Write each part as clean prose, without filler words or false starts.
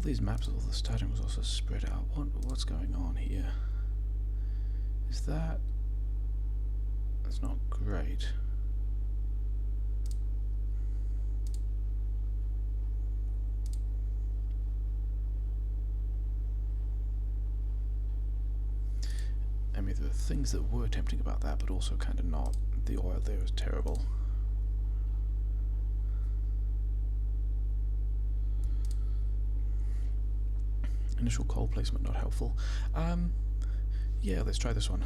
all these maps, all the starting was also spread out. What's going on here? Is that... That's not great. I mean, there were things that were tempting about that, but also kind of not. The oil there was terrible. Initial coal placement not helpful. Yeah, let's try this one.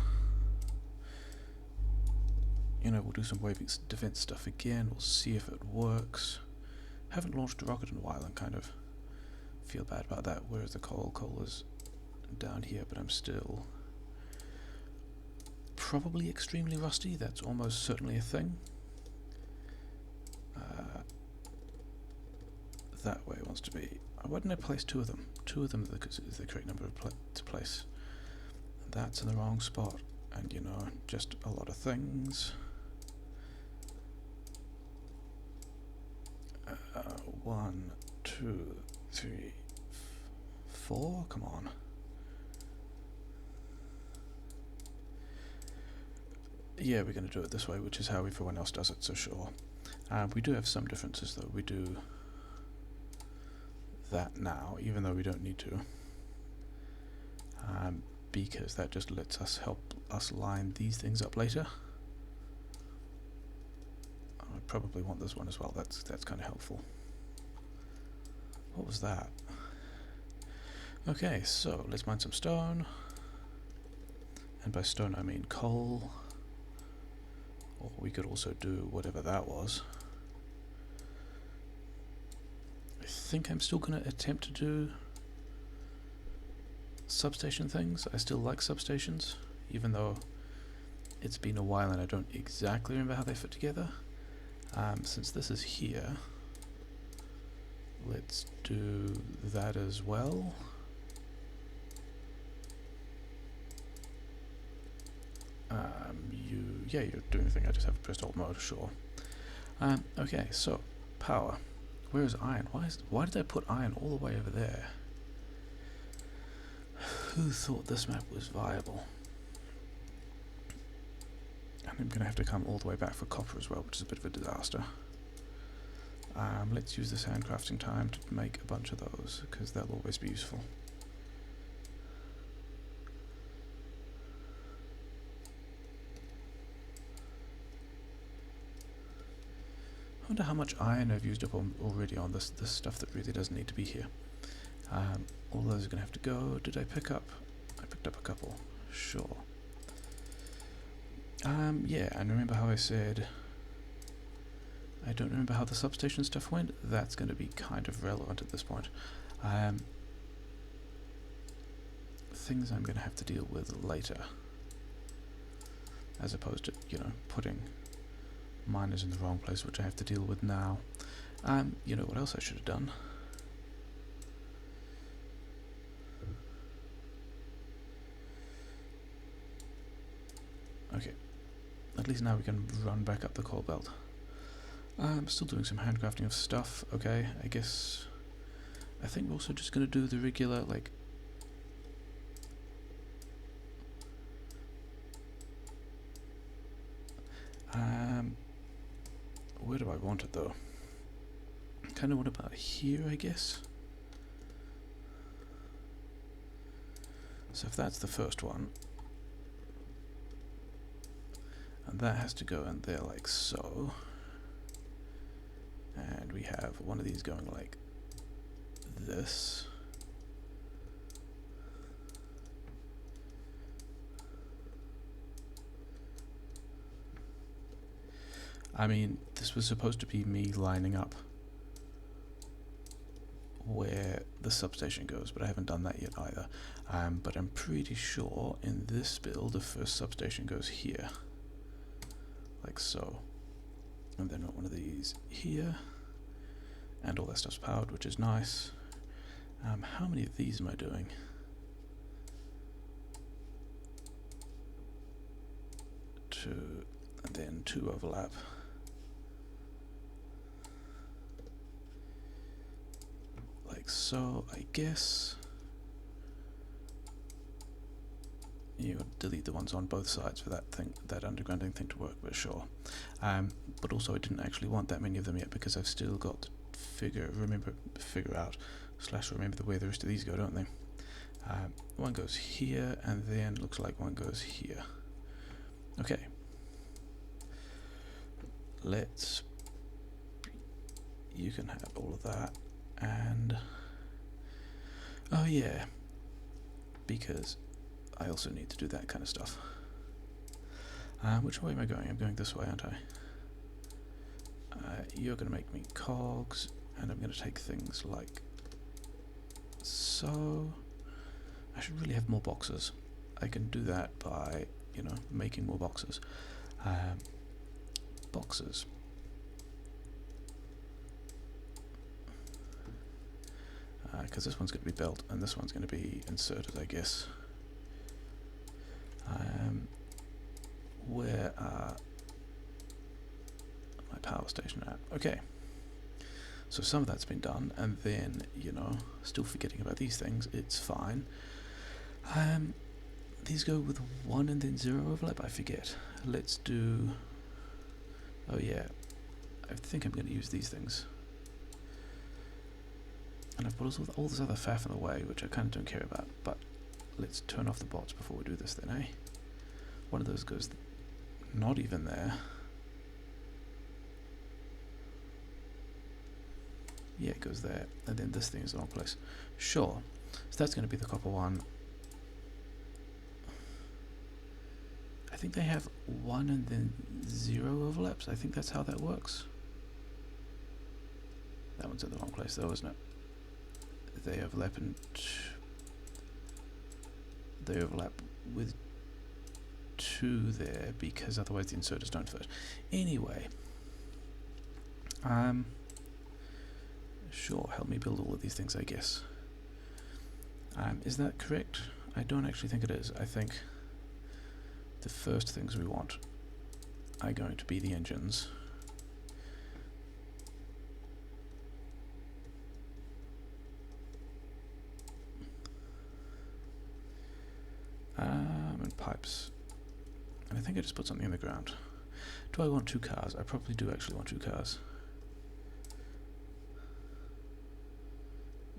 You know, we'll do some wave defense stuff again. We'll see if it works. Haven't launched a rocket in a while and kind of feel bad about that. Where's the coal? Coal is down here, but I'm still probably extremely rusty. That's almost certainly a thing. That way it wants to be. Why didn't I place two of them? Two of them is the correct number to place. That's in the wrong spot. And you know, just a lot of things. 1, 2, 3, 4. Come on. Yeah, we're going to do it this way, which is how everyone else does it, so sure. We do have some differences though. We do that now, even though we don't need to. Because that just lets us help us line these things up later. I probably want this one as well. That's kind of helpful. What was that? Okay, so let's mine some stone. And by stone I mean coal. Or we could also do whatever that was. I think I'm still going to attempt to do substation things. I still like substations, even though it's been a while and I don't exactly remember how they fit together. Since this is here, let's do that as well. Yeah, you're doing the thing. I just have pressed alt mode, sure. Okay, so power. Where is iron? Why did I put iron all the way over there? Who thought this map was viable? And I'm going to have to come all the way back for copper as well, which is a bit of a disaster. Let's use this handcrafting time to make a bunch of those, because they'll always be useful. I wonder how much iron I've used up already on this stuff that really doesn't need to be here. All those are going to have to go. Did I pick up? I picked up a couple. Sure. Yeah, and remember how I said... I don't remember how the substation stuff went. That's going to be kind of relevant at this point. Things I'm going to have to deal with later. As opposed to, you know, putting miners in the wrong place, which I have to deal with now. You know what else I should have done? Okay, at least now we can run back up the coal belt. I'm still doing some handcrafting of stuff. Okay, I guess I think we're also just going to do the regular, like, where do I want it though? Kind of what about here, I guess. So if that's the first one, and that has to go in there like so, and we have one of these going like this. I mean, this was supposed to be me lining up where the substation goes, but I haven't done that yet either. But I'm pretty sure in this build the first substation goes here, like so, and then one of these here, and all that stuff's powered, which is nice. How many of these am I doing? 2, and then 2 overlap. Like so. So I guess you would delete the ones on both sides for that thing, that undergrounding thing to work, but sure. But also I didn't actually want that many of them yet because I've still got to figure out / remember the way the rest of these go, don't they? One goes here, and then looks like one goes here. Okay. You can have all of that, and oh yeah, because I also need to do that kind of stuff. Which way am I going? I'm going this way, aren't I? You're going to make me cogs, and I'm going to take things like so. I should really have more boxes. I can do that by, you know, making more boxes. Boxes. Because this one's going to be built, and this one's going to be inserted, I guess. Where are my power station at? Okay. So some of that's been done, and then, you know, still forgetting about these things. It's fine. These go with 1 and then 0 overlap? I forget. Let's do... Oh yeah. I think I'm going to use these things. And I've put all this other faff in the way, which I kind of don't care about, but let's turn off the bots before we do this then, eh? One of those goes not even there. Yeah, it goes there, and then this thing is the wrong place. Sure, so that's going to be the copper one. I think they have 1 and then 0 overlaps. I think that's how that works. That one's in the wrong place though, isn't it? They overlap with 2 there, because otherwise the inserters don't fit. Anyway, sure, help me build all of these things, I guess. Is that correct? I don't actually think it is. I think the first things we want are going to be the engines. And pipes. And I think I just put something in the ground. Do I want 2 cars? I probably do actually want 2 cars.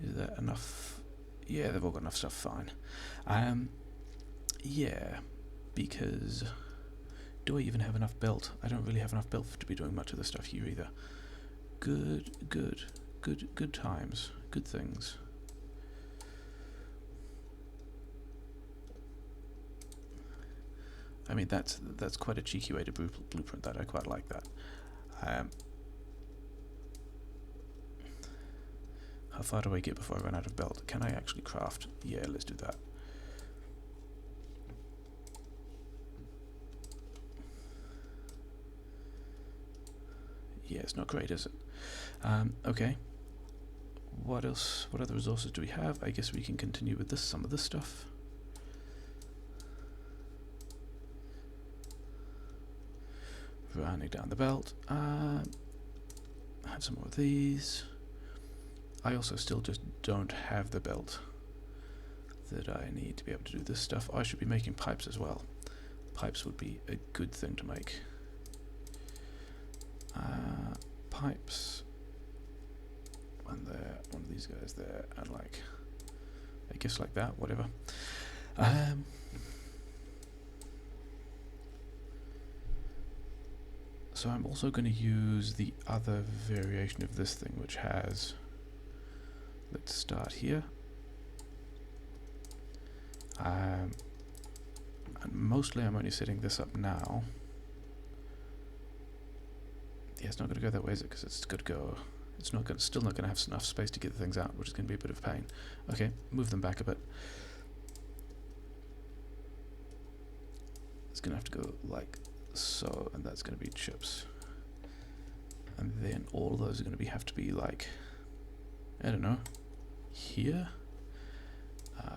Is that enough? Yeah, they've all got enough stuff, fine. Yeah, because do I even have enough belt? I don't really have enough belt to be doing much of this stuff here either. Good times, good things. I mean, that's quite a cheeky way to blueprint that. I quite like that. How far do I get before I run out of belt? Can I actually craft? Yeah, let's do that. Yeah, it's not great, is it? Okay. What else? What other resources do we have? I guess we can continue with some of this stuff. Running down the belt. Have some more of these. I also still just don't have the belt that I need to be able to do this stuff. I should be making pipes as well. Pipes would be a good thing to make. Pipes. One there, one of these guys there, and like, I guess like that, whatever. So I'm also going to use the other variation of this thing, which has, let's start here. And mostly I'm only setting this up now. Yeah, it's not going to go that way, is it? Because it's going to go. It's not going. Still not going to have enough space to get the things out, which is going to be a bit of a pain. Okay, move them back a bit. It's going to have to go like so, and that's going to be chips. And then all of those are going to have to be like, I don't know, here,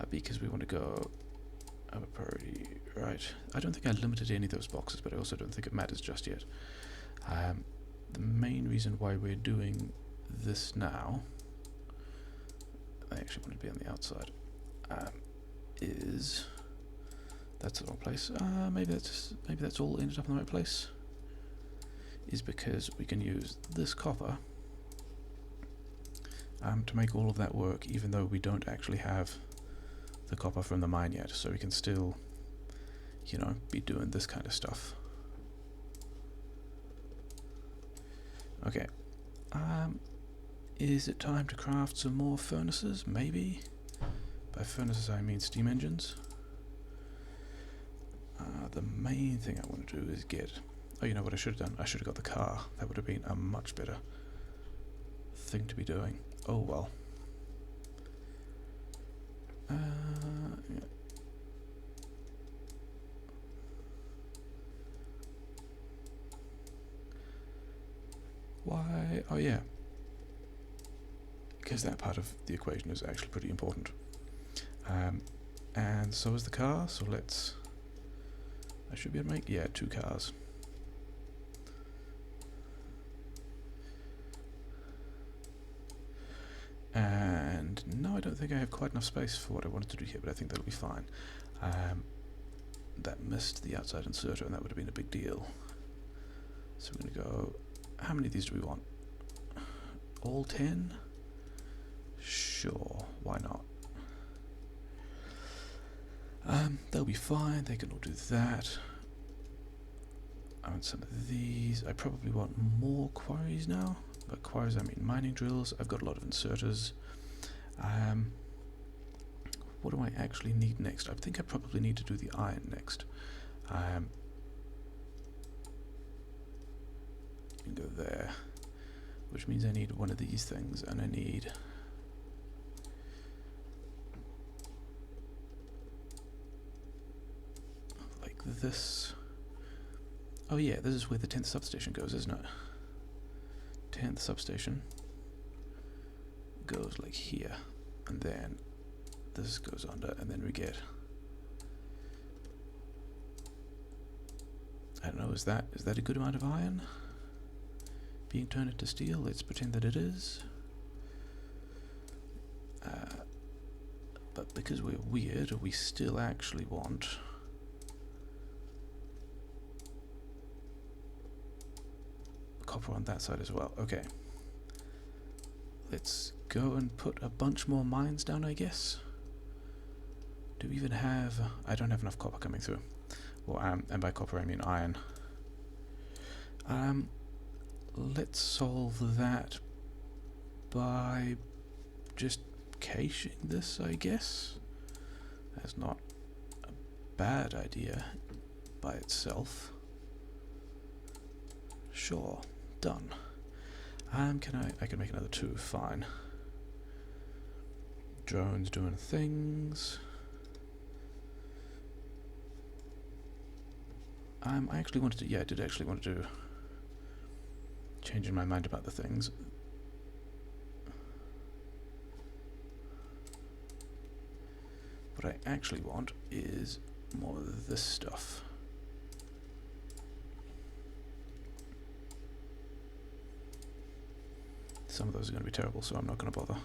because we want to go have a priority, right? I don't think I limited any of those boxes, but I also don't think it matters just yet. The main reason why we're doing this now, I actually want to be on the outside. Is that's the wrong place? Maybe that's all ended up in the right place. Is because we can use this copper to make all of that work, even though we don't actually have the copper from the mine yet. So we can still, you know, be doing this kind of stuff. Okay. Is it time to craft some more furnaces? Maybe. By furnaces I mean steam engines. The main thing I want to do is get... Oh, you know what I should have done? I should have got the car. That would have been a much better thing to be doing. Oh well. Yeah. Why? Oh yeah. Because that part of the equation is actually pretty important. And so is the car, so let's... I should be able to make, yeah, 2 cars. And no, I don't think I have quite enough space for what I wanted to do here, but I think that'll be fine. That missed the outside inserter, and that would have been a big deal. So we're going to go... How many of these do we want? All 10? Sure, why not? They'll be fine, they can all do that. I want some of these. I probably want more quarries now. By quarries I mean mining drills. I've got a lot of inserters. What do I actually need next? I think I probably need to do the iron next. You can go there. Which means I need one of these things, and I need... this. Oh yeah, this is where the 10th substation goes, isn't it? 10th substation goes like here, and then this goes under, and then we get... I don't know, is that a good amount of iron being turned into steel? Let's pretend that it is. But because we're weird, we still actually want... copper on that side as well. Okay. Let's go and put a bunch more mines down, I guess. Do we even have... I don't have enough copper coming through. Well, and by copper I mean iron. Let's solve that by just caching this, I guess. That's not a bad idea by itself. Sure. Done. I can make another 2, fine. Drones doing things. I actually wanted to, yeah, I did actually want to do, changing my mind about the things. What I actually want is more of this stuff. Some of those are going to be terrible, so I'm not going to bother.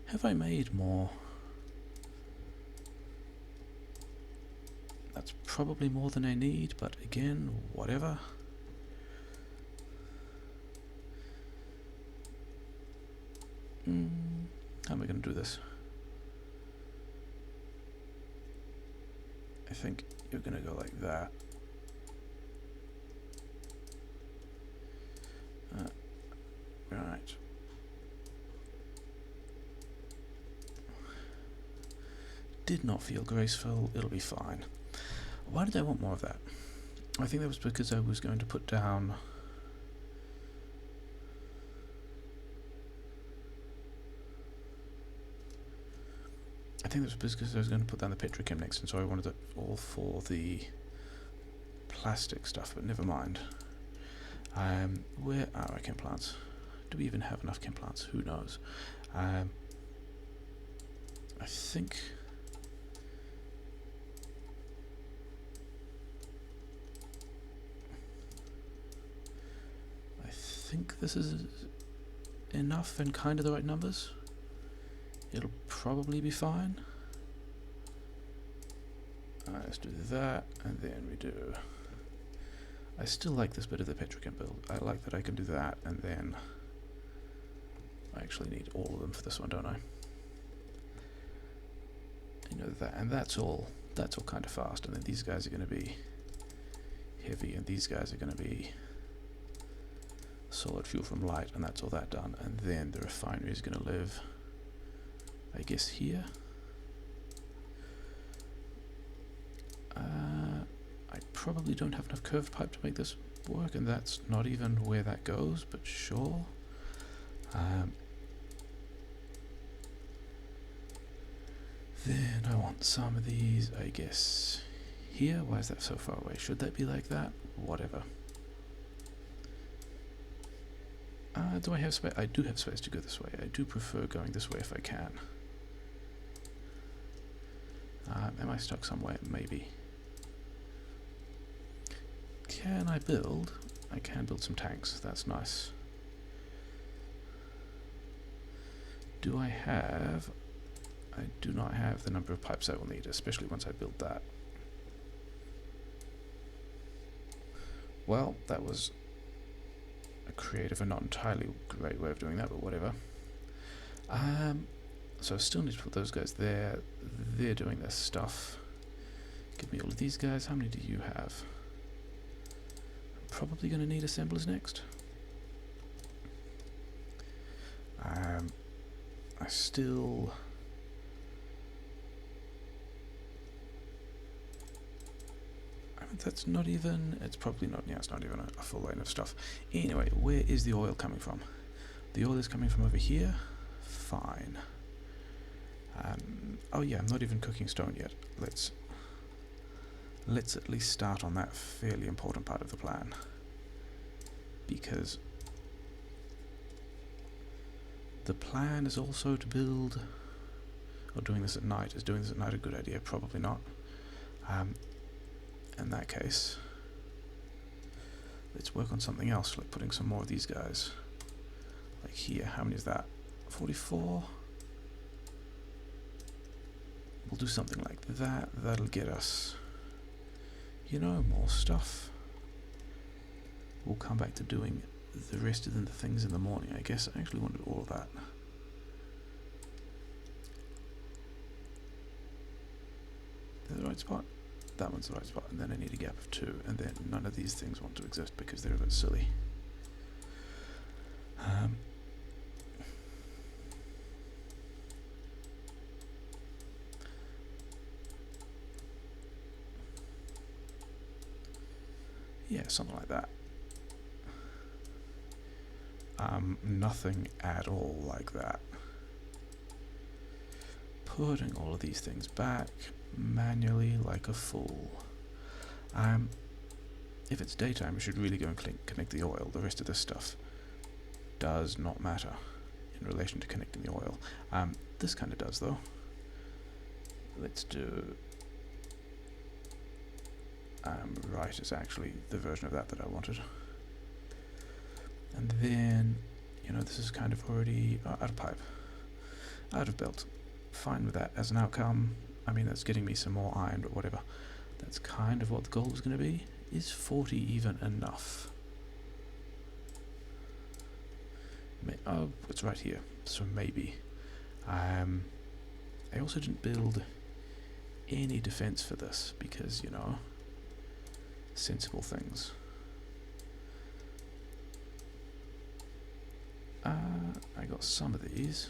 Have I made more? That's probably more than I need, but again, whatever. How am I going to do this? I think you're going to go like that. Right. Did not feel graceful, it'll be fine. Why did I want more of that? I think that was because I was going to put down... I think that was because I was going to put down the petrochem next, and so I wanted it all for the plastic stuff, but never mind. Where are our chem plants? Do we even have enough chem plants? Who knows? I think... think this is enough and kind of the right numbers. It'll probably be fine. Let's do that, and then we do... I still like this bit of the petrochem build. I like that I can do that, and then I actually need all of them for this one, don't I? You know that, and that's all kind of fast, and then these guys are going to be heavy, and these guys are going to be solid fuel from light, and that's all that done. And then the refinery is going to live, I guess, here. I probably don't have enough curved pipe to make this work, and that's not even where that goes, but sure. Then I want some of these, I guess, here. Why is that so far away? Should that be like that? Whatever. Do I have space? I do have space to go this way. I do prefer going this way if I can. Am I stuck somewhere? Maybe. Can I build? I can build some tanks. That's nice. Do I have... I do not have the number of pipes I will need, especially once I build that. Well, that was a creative and not entirely great way of doing that, but whatever. So I still need to put those guys there. They're doing their stuff. Give me all of these guys. How many do you have? I'm probably going to need assemblers next. I still... That's not even, it's probably not, yeah, it's not even a full line of stuff. Anyway, where is the oil coming from? The oil is coming from over here. Fine. Oh yeah, I'm not even cooking stone yet. Let's at least start on that fairly important part of the plan. Because the plan is also to build, or doing this at night. Is doing this at night a good idea? Probably not. In that case, let's work on something else, like putting some more of these guys, like here. How many is that? 44? We'll do something like that. That'll get us, you know, more stuff. We'll come back to doing the rest of the things in the morning. I guess I actually want to do all of that. Is that the right spot? That one's the right spot, and then I need a gap of 2, and then none of these things want to exist because they're a bit silly. Yeah, something like that. Nothing at all like that. Putting all of these things back manually like a fool. If it's daytime, we should really go and connect the oil. The rest of this stuff does not matter in relation to connecting the oil. This kind of does, though. Let's do... right is actually the version of that I wanted. And then, you know, this is kind of already out of pipe, out of belt. Fine with that as an outcome. I mean, that's getting me some more iron, but whatever. That's kind of what the goal was going to be. Is 40 even enough? Oh, it's right here, so maybe. I also didn't build any defense for this because, you know, sensible things. I got some of these.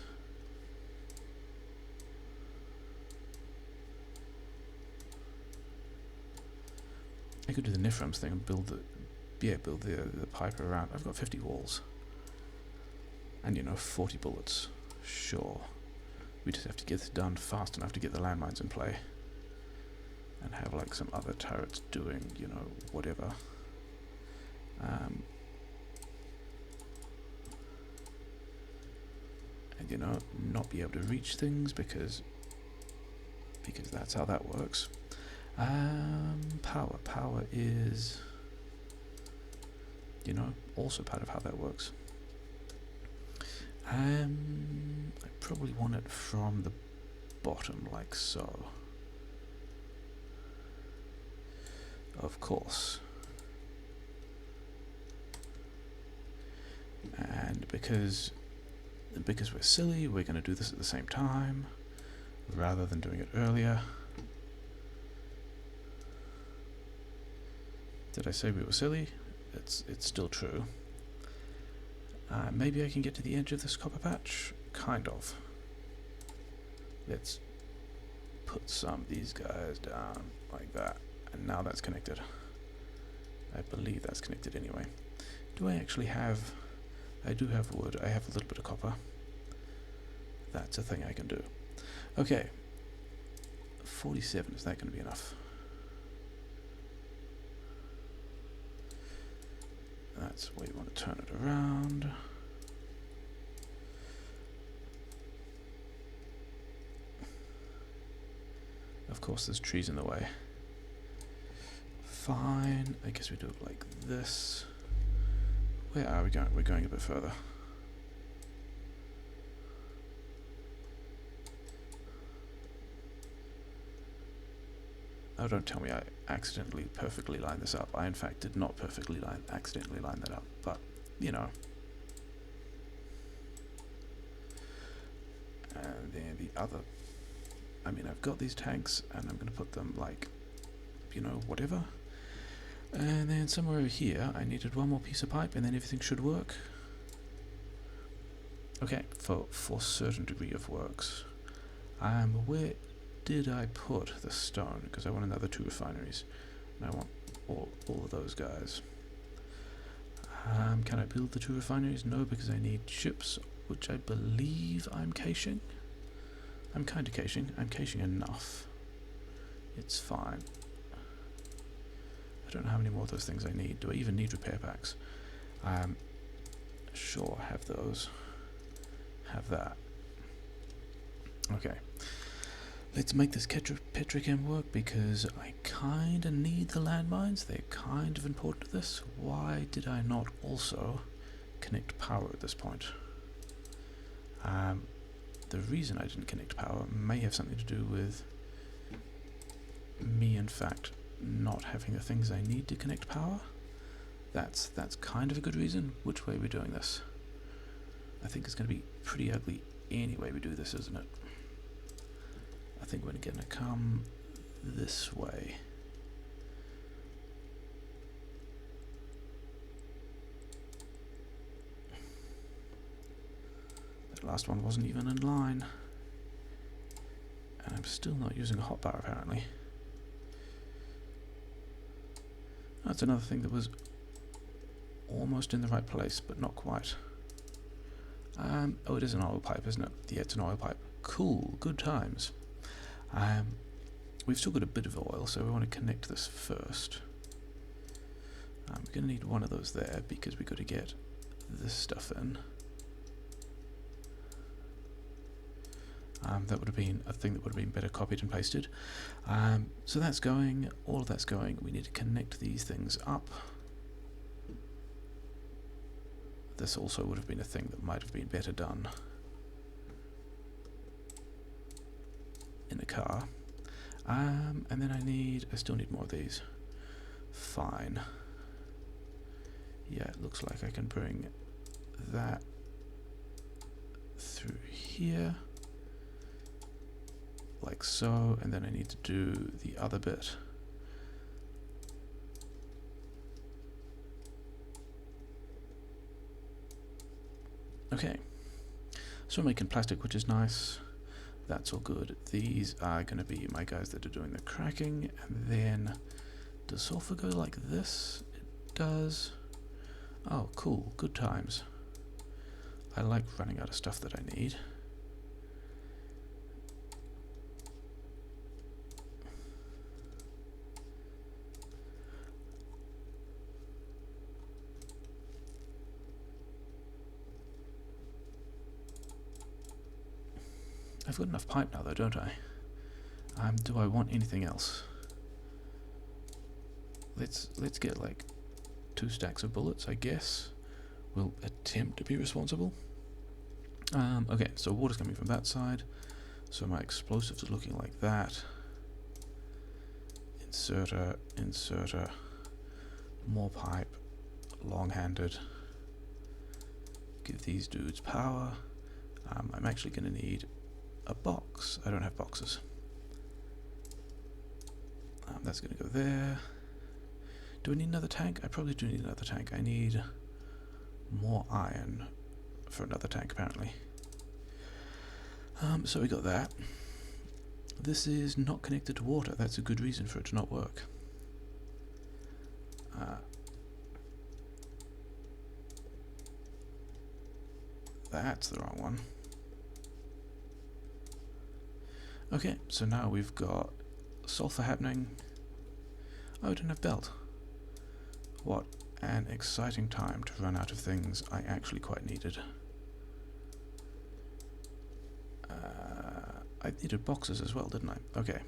I could do the Niframs thing and build the pipe around. I've got 50 walls. And, you know, 40 bullets. Sure. We just have to get this done fast enough to get the landmines in play. And have, like, some other turrets doing, you know, whatever. And, you know, not be able to reach things because that's how that works. Power is you know, also part of how that works. I probably want it from the bottom, like so. Of course. And because we're silly, we're going to do this at the same time, rather than doing it earlier. Did I say we were silly? It's still true. Maybe I can get to the edge of this copper patch? Kind of. Let's put some of these guys down like that. And now that's connected. I believe that's connected anyway. Do I actually have... I do have wood. I have a little bit of copper. That's a thing I can do. Okay. 47, is that going to be enough? That's where you want to turn it around. Of course, there's trees in the way. Fine. I guess we do it like this. Where are we going? We're going a bit further. Oh, don't tell me I accidentally perfectly lined this up. I, in fact, did not accidentally line that up, but, you know. And then the other... I mean, I've got these tanks, and I'm going to put them, like, you know, whatever. And then somewhere over here, I needed one more piece of pipe, and then everything should work. Okay, for certain degree of works. Where did I put the stone? Because I want another 2 refineries, and I want all of those guys. Can I build the 2 refineries? No, because I need ships, which I believe I'm caching. I'm kind of caching. I'm caching enough. It's fine. I don't know how many more of those things I need. Do I even need repair packs? Sure, have those. Have that. Okay. Let's make this petrochem work, because I kind of need the landmines. They're kind of important to this. Why did I not also connect power at this point? The reason I didn't connect power may have something to do with me, in fact, not having the things I need to connect power. That's kind of a good reason. Which way are we doing this? I think it's going to be pretty ugly any way we do this, isn't it? I think we're going to come this way. That last one wasn't even in line. And I'm still not using a hotbar, apparently. That's another thing that was almost in the right place, but not quite. Oh, it is an oil pipe, isn't it? Yeah, it's an oil pipe. Cool, good times. We've still got a bit of oil, so we want to connect this first. We're going to need one of those there, because we've got to get this stuff in. That would have been a thing that would have been better copied and pasted. So that's going, all of that's going. We need to connect these things up. This also would have been a thing that might have been better done in a car. And then I still need more of these. Fine. Yeah, it looks like I can bring that through here. Like so, and then I need to do the other bit. Okay, so we're making plastic, which is nice. That's all good. These are going to be my guys that are doing the cracking, and then does sulfur go like this? It does. Oh, cool, good times. I like running out of stuff that I need. I've got enough pipe now though, don't I? Do I want anything else? Let's get like 2 stacks of bullets, I guess. We'll attempt to be responsible. Okay, so water's coming from that side. So my explosives are looking like that. Inserter, inserter, more pipe, long-handed. Give these dudes power. I'm actually going to need a box. I don't have boxes. That's going to go there. Do I need another tank? I probably do need another tank. I need more iron for another tank, apparently. So we got that. This is not connected to water. That's a good reason for it to not work. That's the wrong one. Okay, so now we've got sulfur happening. Oh, I don't have belt. What an exciting time to run out of things I actually quite needed. I needed boxes as well, didn't I? Okay.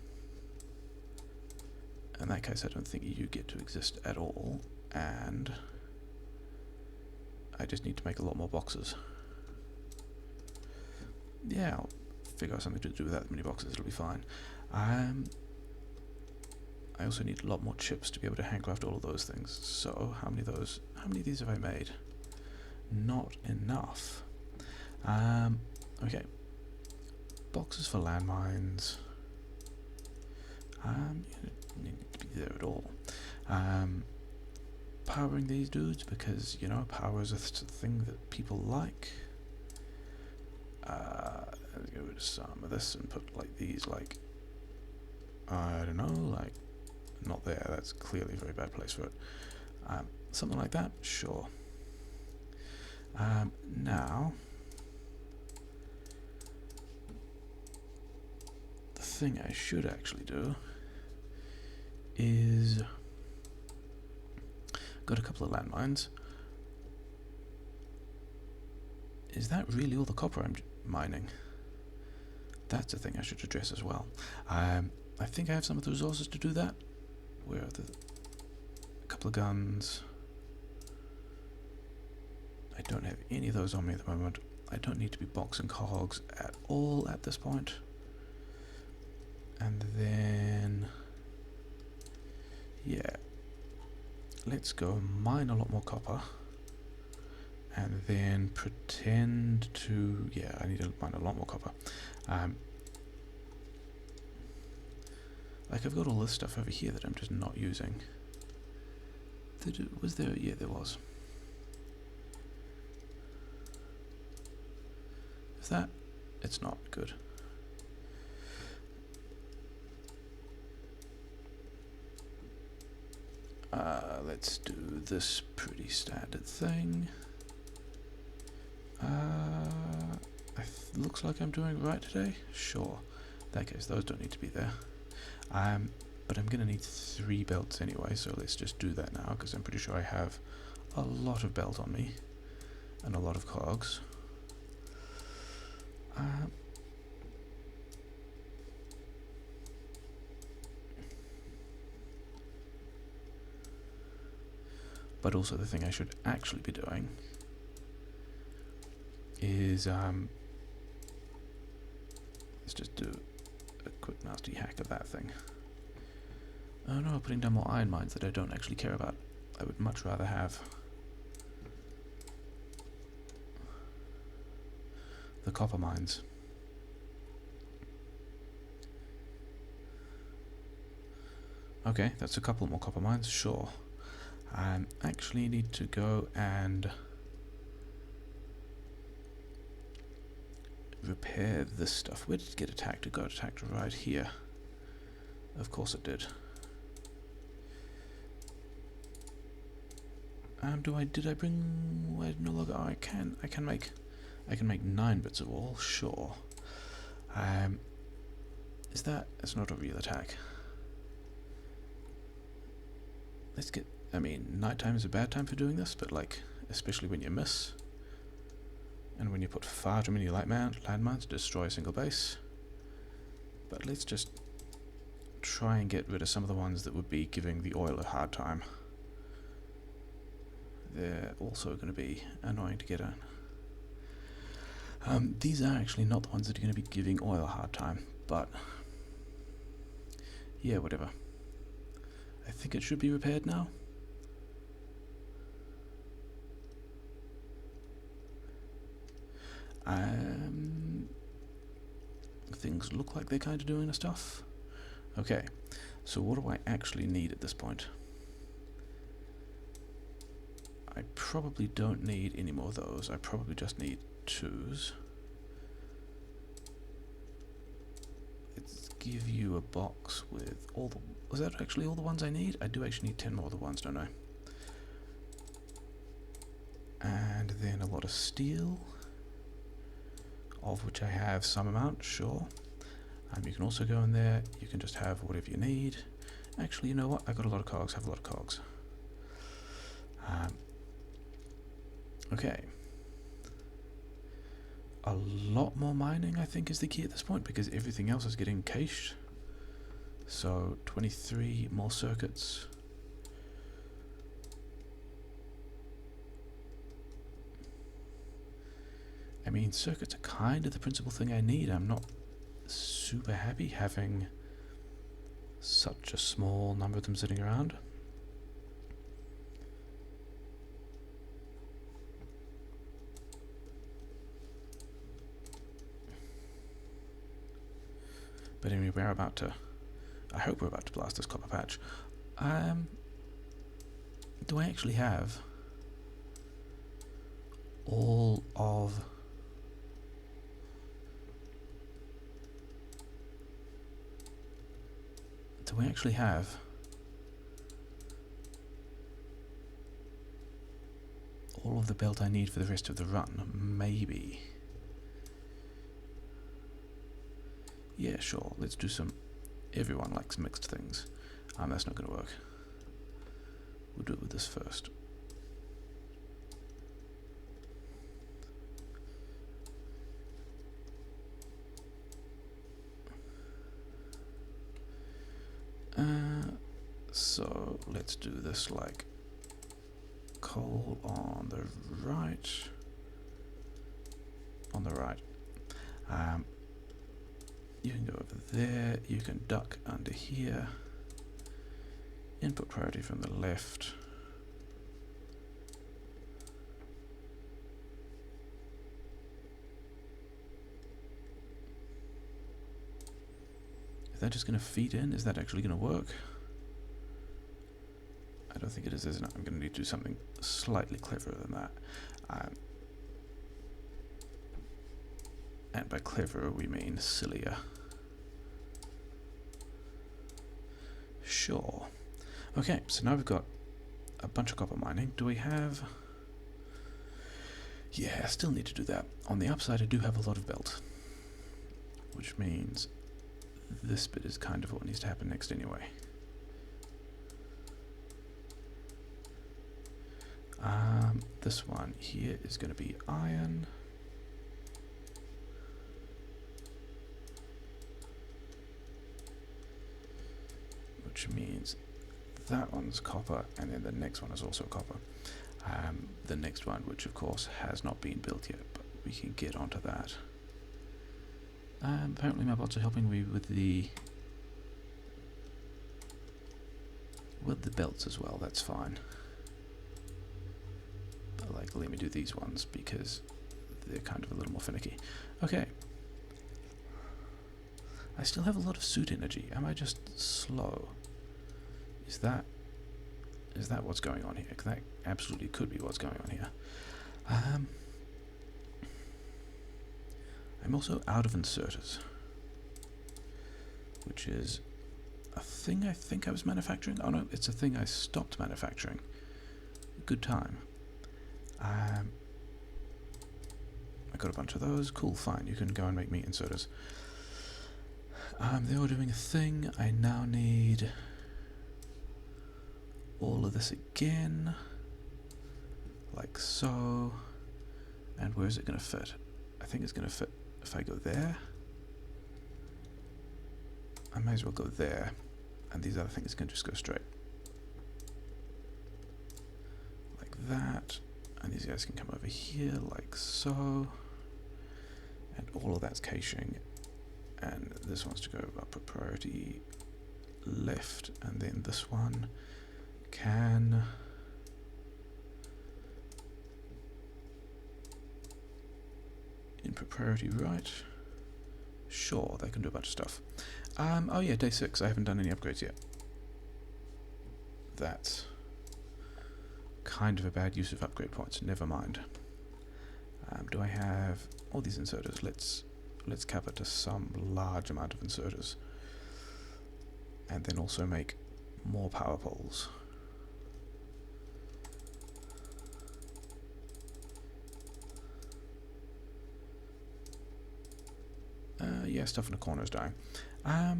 In that case, I don't think you get to exist at all, and I just need to make a lot more boxes. Yeah, I'll figure out something to do with that many boxes, it'll be fine. I also need a lot more chips to be able to handcraft all of those things. So, how many of these have I made? Not enough. Okay. Boxes for landmines. You don't need to be there at all. Powering these dudes because, you know, power is a thing that people like. Let's get rid of some of this and put like these, like, I don't know, like, not there. That's clearly a very bad place for it. Something like that, sure. Now, the thing I should actually do is got a couple of landmines. Is that really all the copper I'm mining? That's a thing I should address as well. I think I have some of the resources to do that. Where are a couple of guns? I don't have any of those on me at the moment. I don't need to be boxing cogs at all at this point. And then, yeah, let's go mine a lot more copper. And then pretend to, yeah, I need to mine a lot more copper. Like, I've got all this stuff over here that I'm just not using. Was there? Yeah, there was. Is that? It's not good. Let's do this pretty standard thing. Looks like I'm doing right today. Sure. In that case, those don't need to be there. But I'm gonna need 3 belts anyway, so let's just do that now, because I'm pretty sure I have a lot of belt on me and a lot of cogs. But also the thing I should actually be doing is let's just do a quick nasty hack of that thing. Oh no, putting down more iron mines that I don't actually care about. I would much rather have the copper mines. Okay, that's a couple more copper mines, sure. I actually need to go and repair this stuff. Where did it get attacked? It got attacked right here. Of course it did. Did I bring? Why no longer? Oh, I can make 9 bits of wall. Sure. Is that? It's not a real attack. Let's get. I mean, nighttime is a bad time for doing this, but like, especially when you miss, and when you put far too many landmines to destroy a single base. But let's just try and get rid of some of the ones that would be giving the oil a hard time. they're also going to be annoying to get in. These are actually not the ones that are going to be giving oil a hard time, but yeah, whatever. I think it should be repaired now. Things look like they're kind of doing the stuff. Okay, so what do I actually need at this point? I probably don't need any more of those. I probably just need 2s. Let's give you a box with all the... Was that actually all the ones I need? I do actually need 10 more of the ones, don't I? And then a lot of steel, of which I have some amount, sure. You can also go in there, you can just have whatever you need. Actually, you know what? I got a lot of cogs, have a lot of cogs. Okay. A lot more mining, I think, is the key at this point, because everything else is getting cached. So, 23 more circuits. I mean, circuits are kind of the principal thing I need. I'm not super happy having such a small number of them sitting around. But anyway, we're about to... I hope we're about to blast this copper patch. Do I actually have all of... Do we actually have all of the belt I need for the rest of the run? Maybe. Yeah, sure, let's do some... Everyone likes mixed things. That's not going to work. We'll do it with this first. So let's do this like coal on the right. On the right. You can go over there, you can duck under here. Input priority from the left. Is that just going to feed in? Is that actually going to work? I don't think it is, isn't it? I'm going to need to do something slightly cleverer than that. And by cleverer we mean sillier. Sure. Okay, so now we've got a bunch of copper mining. Do we have... Yeah, I still need to do that. On the upside I do have a lot of belt. Which means this bit is kind of what needs to happen next anyway. This one here is going to be iron. Which means that one's copper, and then the next one is also copper. The next one, which of course has not been built yet, but we can get onto that. Apparently my bots are helping me with the belts as well, that's fine. But like, let me do these ones because they're kind of a little more finicky. Okay. I still have a lot of suit energy. Am I just slow? Is that what's going on here? 'Cause that absolutely could be what's going on here. I'm also out of inserters, which is a thing I think I was manufacturing. Oh no, it's a thing I stopped manufacturing. Good time. I got a bunch of those. Cool, fine. You can go and make me inserters. They were doing a thing. I now need all of this again, like so. And where is it going to fit? I think it's going to fit if I go there. I might as well go there, and these other things can just go straight. Like that, and these guys can come over here like so, and all of that's caching, and this wants to go up a priority left, and then this one can input priority right. Sure, they can do a bunch of stuff. Oh yeah, day 6, I haven't done any upgrades yet. That's kind of a bad use of upgrade points, never mind. Do I have all these inserters? Let's cap it to some large amount of inserters. And then also make more power poles. Yeah, stuff in the corner is dying. I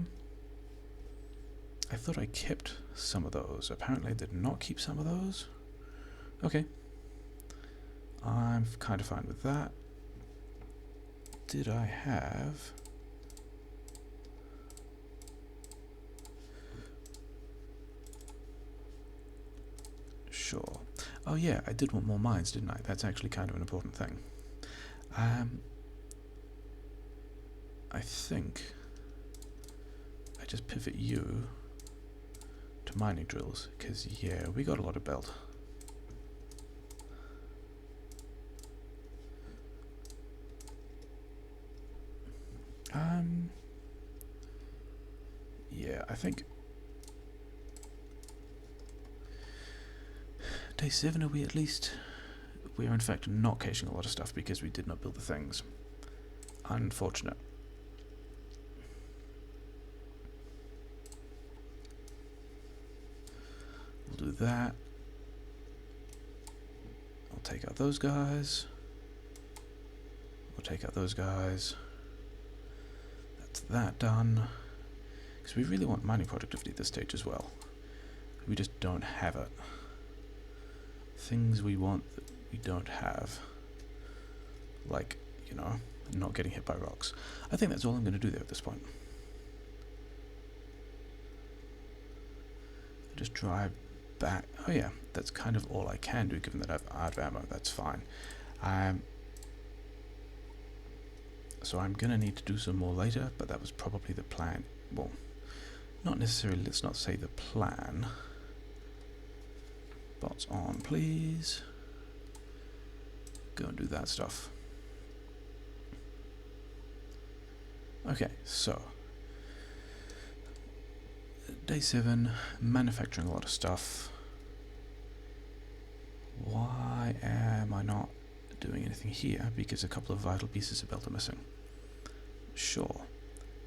thought I kept some of those. Apparently I did not keep some of those. Okay. I'm kind of fine with that. Did I have... Sure. Oh yeah, I did want more mines, didn't I? That's actually kind of an important thing. I think I just pivot you to mining drills, because yeah, we got a lot of belt. Yeah, I think day 7, are we at least? We are in fact not caching a lot of stuff because we did not build the things. Unfortunate. We'll do that. I'll take out those guys. We'll take out those guys. That's that done. Because we really want mining productivity at this stage as well. We just don't have it. Things we want that we don't have. Like, you know, not getting hit by rocks. I think that's all I'm going to do there at this point. Just drive back. Oh yeah, that's kind of all I can do given that I have out of ammo. That's fine. So I'm going to need to do some more later, but that was probably the plan. Well, not necessarily, let's not say the plan. Bots on, please. Go and do that stuff. Okay, so day 7, manufacturing a lot of stuff. Why am I not doing anything here? Because a couple of vital pieces of belt are missing. Sure.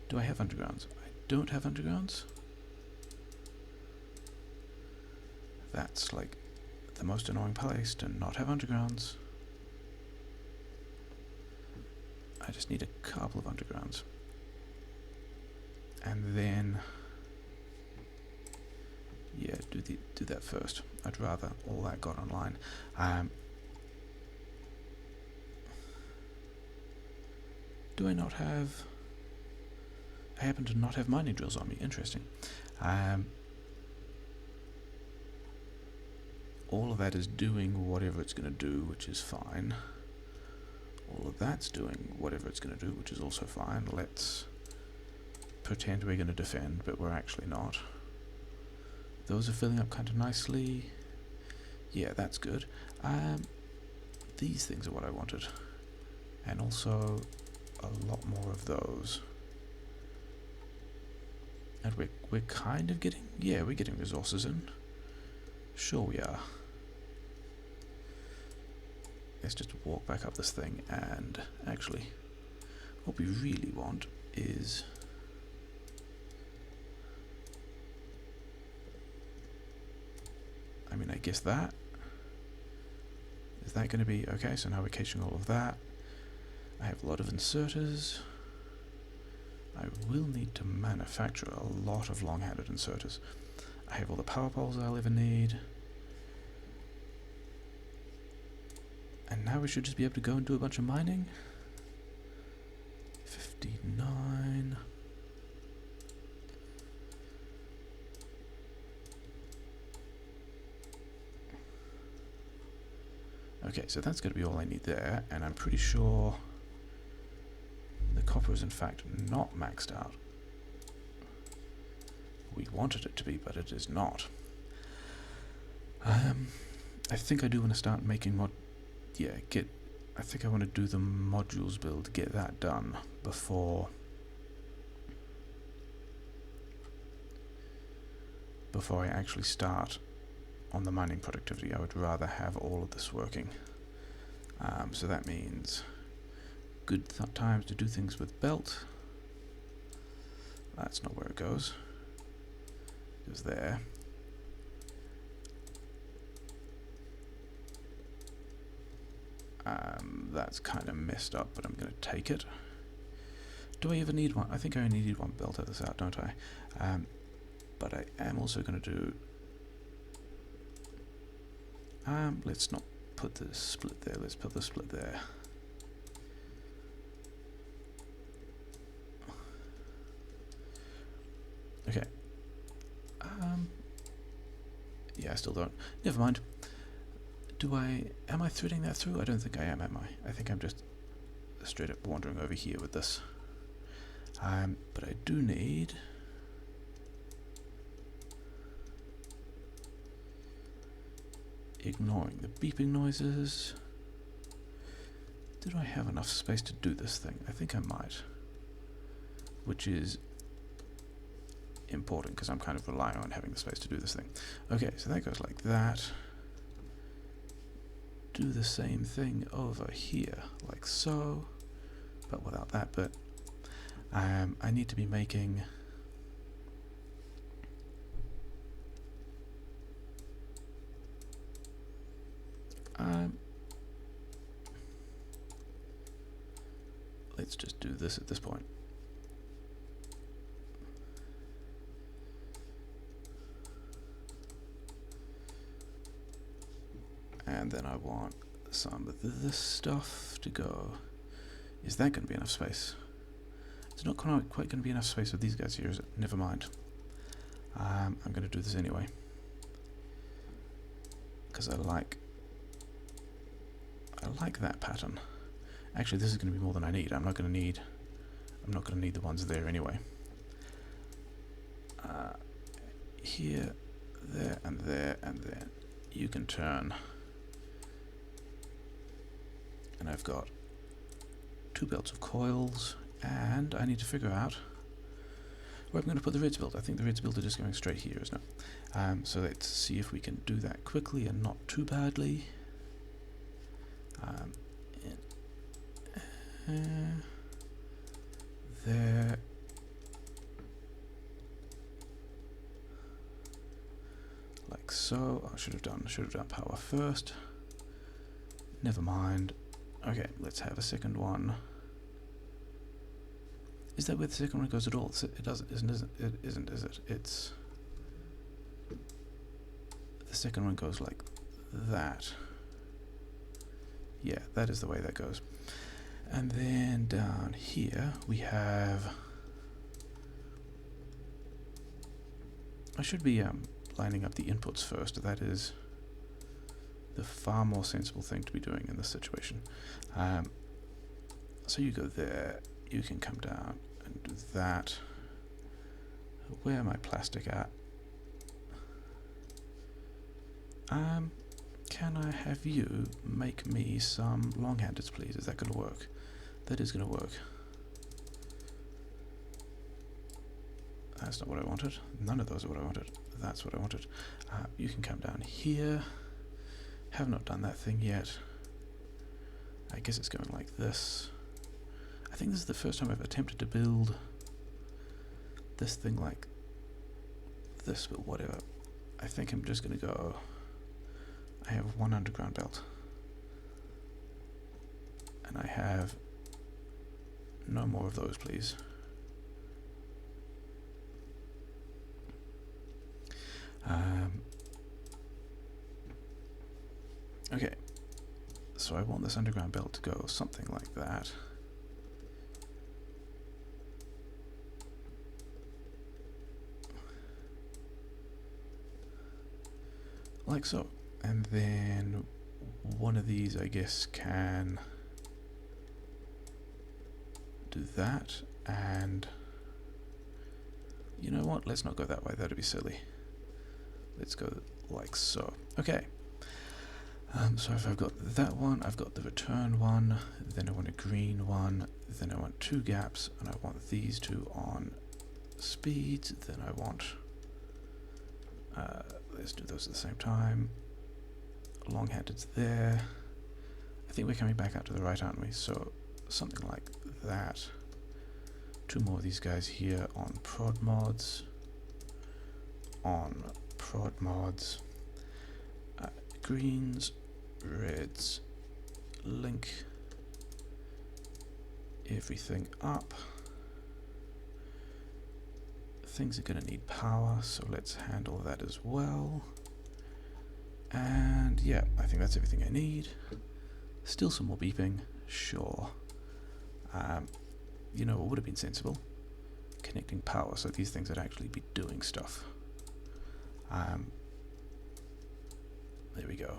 Do I have undergrounds? I don't have undergrounds. That's like the most annoying place to not have undergrounds. I just need a couple of undergrounds. And then, yeah, do that first. I'd rather all that got online. Do I not have... I happen to not have mining drills on me. Interesting. All of that is doing whatever it's going to do, which is fine. All of that's doing whatever it's going to do, which is also fine. Let's pretend we're going to defend, but we're actually not. Those are filling up kind of nicely. Yeah, that's good. These things are what I wanted. And also a lot more of those. And we're kind of getting... Yeah, we're getting resources in. Sure we are. Let's just walk back up this thing, and actually what we really want is I mean, I guess that is that going to be okay. So now we're caching all of that. I have a lot of inserters. I will need to manufacture a lot of long-handed inserters. I have all the power poles I'll ever need. And now we should just be able to go and do a bunch of mining. 59. Okay, so that's going to be all I need there, and I'm pretty sure the copper is in fact not maxed out. We wanted it to be, but it is not. I think I do want to start making I think I want to do the modules build, get that done before I actually start on the mining productivity. I would rather have all of this working. So that means good times to do things with belt. That's not where it goes. It goes there. That's kind of messed up, but I'm going to take it. Do I even need one? I think I only need one belt at this out, don't I? But I am also going to do... let's not put the split there, let's put the split there. Okay. Yeah, I still don't. Never mind. Am I threading that through? I don't think I am I? I think I'm just straight up wandering over here with this. But I do need... ignoring the beeping noises. Did I have enough space to do this thing? I think I might. Which is important because I'm kind of relying on having the space to do this thing. Okay, so that goes like that. Do the same thing over here, like so, but without that bit. I need to be making... let's just do this at this point. And then I want some of this stuff to go. Is that going to be enough space? It's not quite going to be enough space with these guys here, is it? Never mind. I'm going to do this anyway. Because I like that pattern. Actually, this is going to be more than I need. I'm not going to need the ones there anyway. Here, there, and there, and then you can turn. And I've got 2 belts of coils, and I need to figure out where I'm going to put the red's build. I think the red's build is just going straight here, isn't it? So let's see if we can do that quickly and not too badly. There. Like so. I should have done power first. Never mind. Okay, let's have a second one. Is that where the second one goes at all? It doesn't, it isn't, is it? It's... the second one goes like that. Yeah, that is the way that goes. And then down here we have... I should be lining up the inputs first. That is the far more sensible thing to be doing in this situation. So you go there, you can come down and do that. Where am I plastic at? Can I have you make me some long-handeds, please? Is that going to work? That is going to work. That's not what I wanted. None of those are what I wanted. That's what I wanted. You can come down here. Have not done that thing yet. I guess it's going like this. I think this is the first time I've attempted to build this thing like this, but whatever. I think I'm just going to go... I have 1 underground belt. And I have no more of those, please. Okay, so I want this underground belt to go something like that. Like so. And then one of these, I guess, can do that, and you know what, let's not go that way, that'd be silly. Let's go like so. Okay. So if I've got that one, I've got the return one, then I want a green one, then I want 2 gaps, and I want these 2 on speeds, then I want, let's do those at the same time. Long-handed's there. I think we're coming back out to the right, aren't we? So something like that. 2 more of these guys here on prodmods. Greens, reds, link everything up. Things are going to need power, so let's handle that as well. And yeah, I think that's everything I need. Still some more beeping, sure. You know what would have been sensible? Connecting power, so these things would actually be doing stuff. There we go.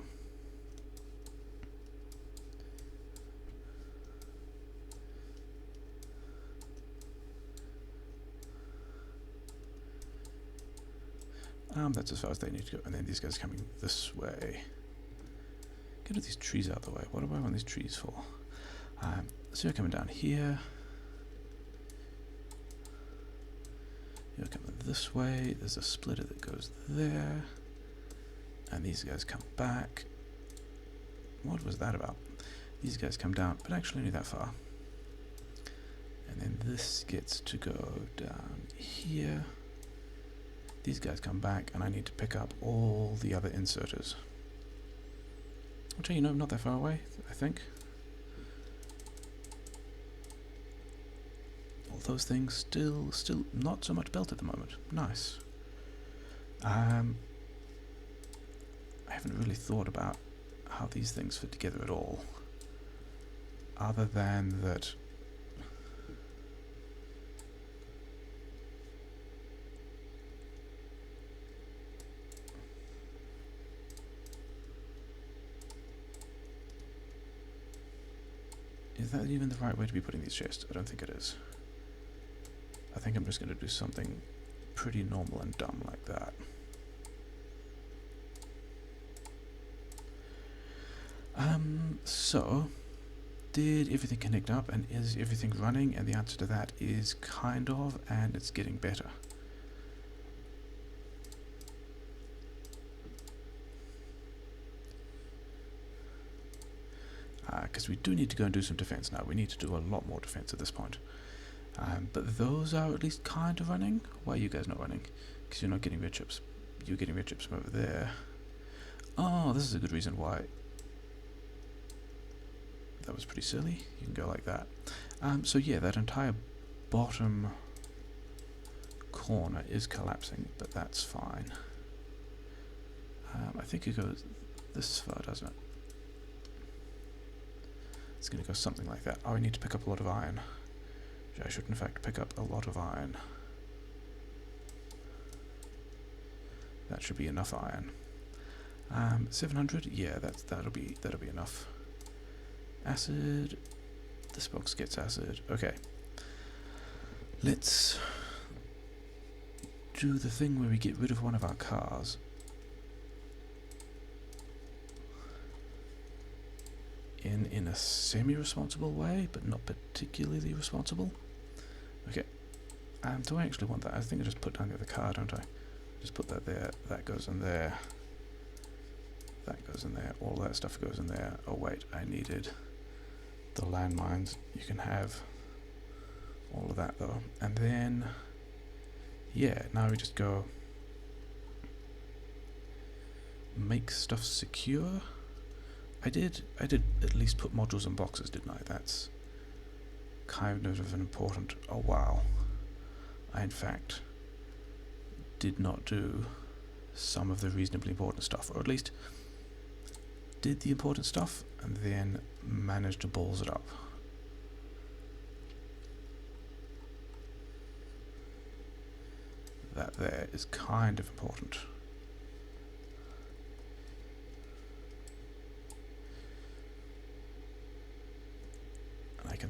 That's as far as they need to go, and then these guys coming this way. Get all these trees out of the way. What do I want these trees for? So you're coming down here. You're coming this way. There's a splitter that goes there. And these guys come back. What was that about? These guys come down, but actually only that far. And then this gets to go down here. These guys come back, and I need to pick up all the other inserters. Which, you know, not that far away, I think. All those things still not so much built at the moment. Nice. I haven't really thought about how these things fit together at all, other than that is that even the right way to be putting these chests? I don't think it is. I think I'm just going to do something pretty normal and dumb like that. So, did everything connect up, and is everything running? And the answer to that is kind of, and it's getting better. Because we do need to go and do some defense now. We need to do a lot more defense at this point. But those are at least kind of running. Why are you guys not running? Because you're not getting red chips. You're getting red chips from over there. Oh, this is a good reason why. That was pretty silly. You can go like that. So yeah, that entire bottom corner is collapsing, but that's fine. I think it goes this far, doesn't it? It's going to go something like that. Oh, I need to pick up a lot of iron. I should in fact pick up a lot of iron. That should be enough iron. 700, yeah, that'll be enough. Acid. This box gets acid. Okay. Let's do the thing where we get rid of one of our cars. In a semi-responsible way, but not particularly responsible. Okay. Do I actually want that? I think I just put down the other car, don't I? Just put that there. That goes in there. That goes in there. All that stuff goes in there. Oh wait, I needed the landmines. You can have all of that though. And then, yeah, now we just go make stuff secure. I did at least put modules in boxes, didn't I? That's kind of an important... Oh wow. I in fact did not do some of the reasonably important stuff, or at least did the important stuff and then managed to balls it up. That there is kind of important.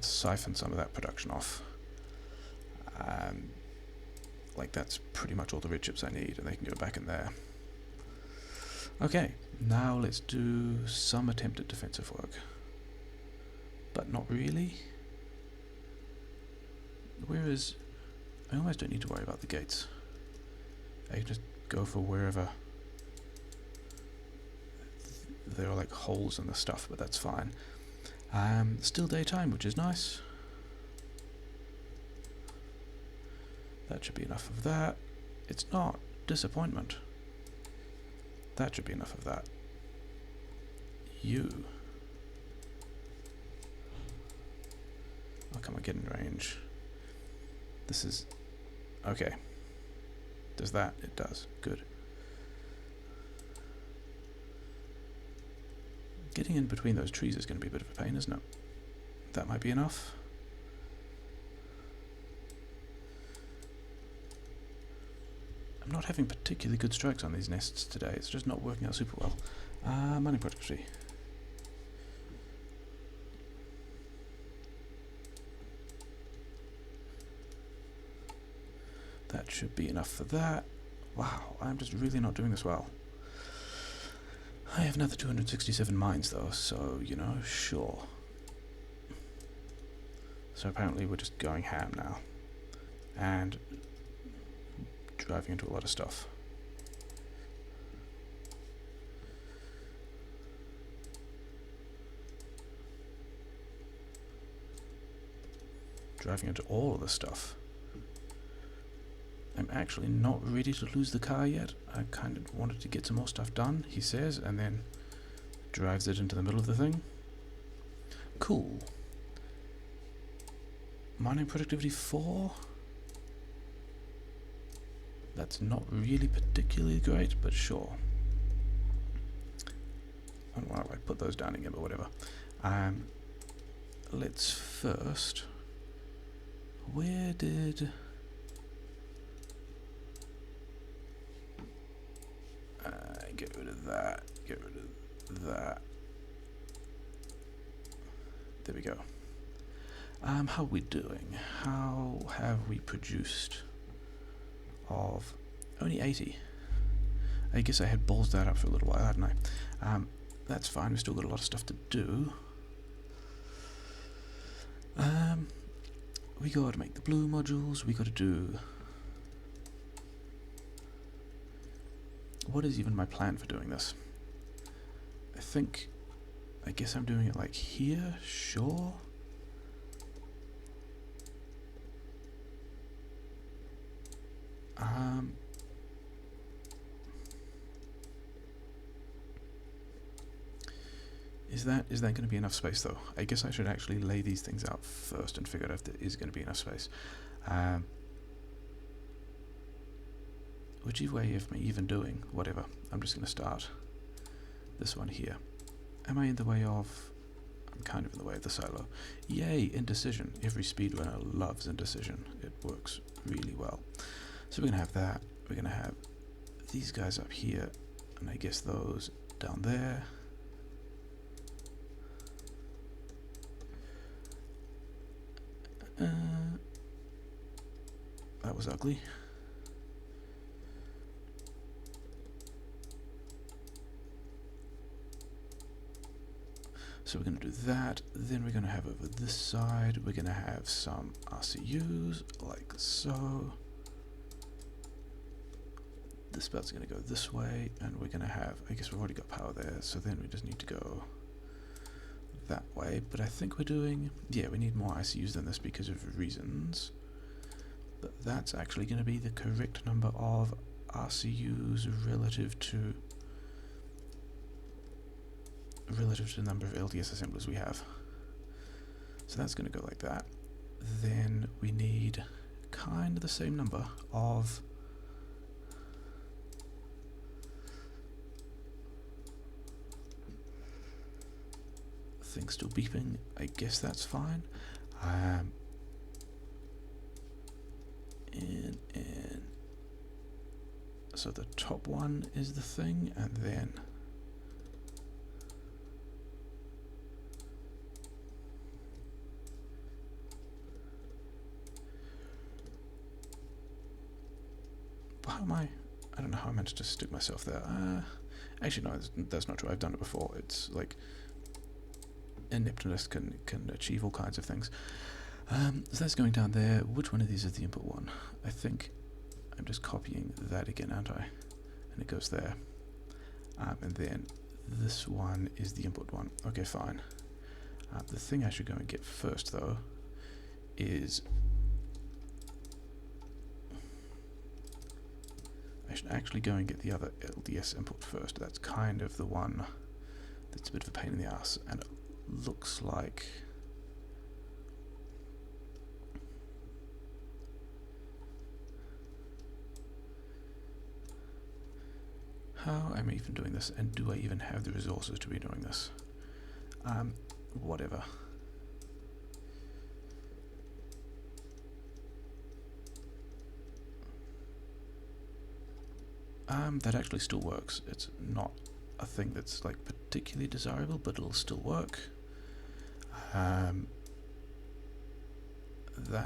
siphon some of that production off. Like that's pretty much all the red chips I need, and they can go back in there. Okay, now let's do some attempt at defensive work. But not really. Whereas, I almost don't need to worry about the gates. I can just go for wherever there are like holes in the stuff, but that's fine. Still daytime, which is nice. That should be enough of that. It's not. Disappointment. That should be enough of that. You. Oh, come on, get in range. This is... okay. Does that? It does. Good. Getting in between those trees is going to be a bit of a pain, isn't it? That might be enough. I'm not having particularly good strikes on these nests today. It's just not working out super well. Mining productivity. That should be enough for that. Wow, I'm just really not doing this well. I have another 267 mines though, so, you know, sure. So apparently we're just going ham now. And driving into a lot of stuff. Driving into all of the stuff. I'm actually not ready to lose the car yet. I kind of wanted to get some more stuff done, he says, and then drives it into the middle of the thing. Cool. Mining productivity 4. That's not really particularly great, but sure. I don't want to like put those down again, but whatever. Let's first... where did... get rid of that, get rid of that. There we go. How are we doing? How have we produced of only 80? I guess I had balls that up for a little while, hadn't I? That's fine, we've still got a lot of stuff to do. We got to make the blue modules, we got to do... what is even my plan for doing this? I guess I'm doing it like here, sure. Is that going to be enough space though? I guess I should actually lay these things out first and figure out if there is going to be enough space. Whichever way of me even doing, whatever. I'm just going to start this one here. Am I in the way of... I'm kind of in the way of the silo. Yay, indecision. Every speedrunner loves indecision. It works really well. So we're going to have that. We're going to have these guys up here, and I guess those down there. That was ugly. So we're going to do that, then we're going to have over this side, we're going to have some RCUs, like so. This belt's going to go this way, and we're going to have, I guess we've already got power there, so then we just need to go that way. But I think we're doing, yeah, we need more ICUs than this because of reasons. But that's actually going to be the correct number of RCUs relative to the number of LDS assemblers we have. So that's going to go like that. Then we need kind of the same number of things still beeping. I guess that's fine. And so the top one is the thing, and then how am I don't know how I managed to stick myself there. Actually, no, that's not true. I've done it before. It's like ineptness can achieve all kinds of things. So that's going down there. Which one of these is the input one? I think I'm just copying that again, aren't I? And it goes there. And then this one is the input one. Okay, fine. The thing I should go and get first, though, is I should actually go and get the other LDS input first. That's kind of the one that's a bit of a pain in the ass, and it looks like how am I even doing this, and do I even have the resources to be doing this? Whatever. That actually still works. It's not a thing that's like particularly desirable, but it'll still work. That,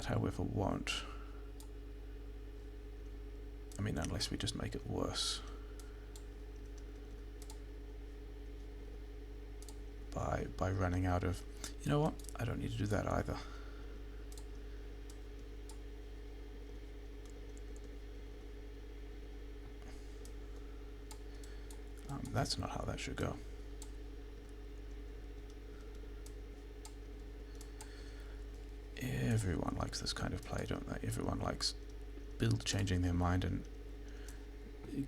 however, won't. I mean, unless we just make it worse by running out of. You know what? I don't need to do that either. That's not how that should go. Everyone likes this kind of play, don't they? Everyone likes changing their mind and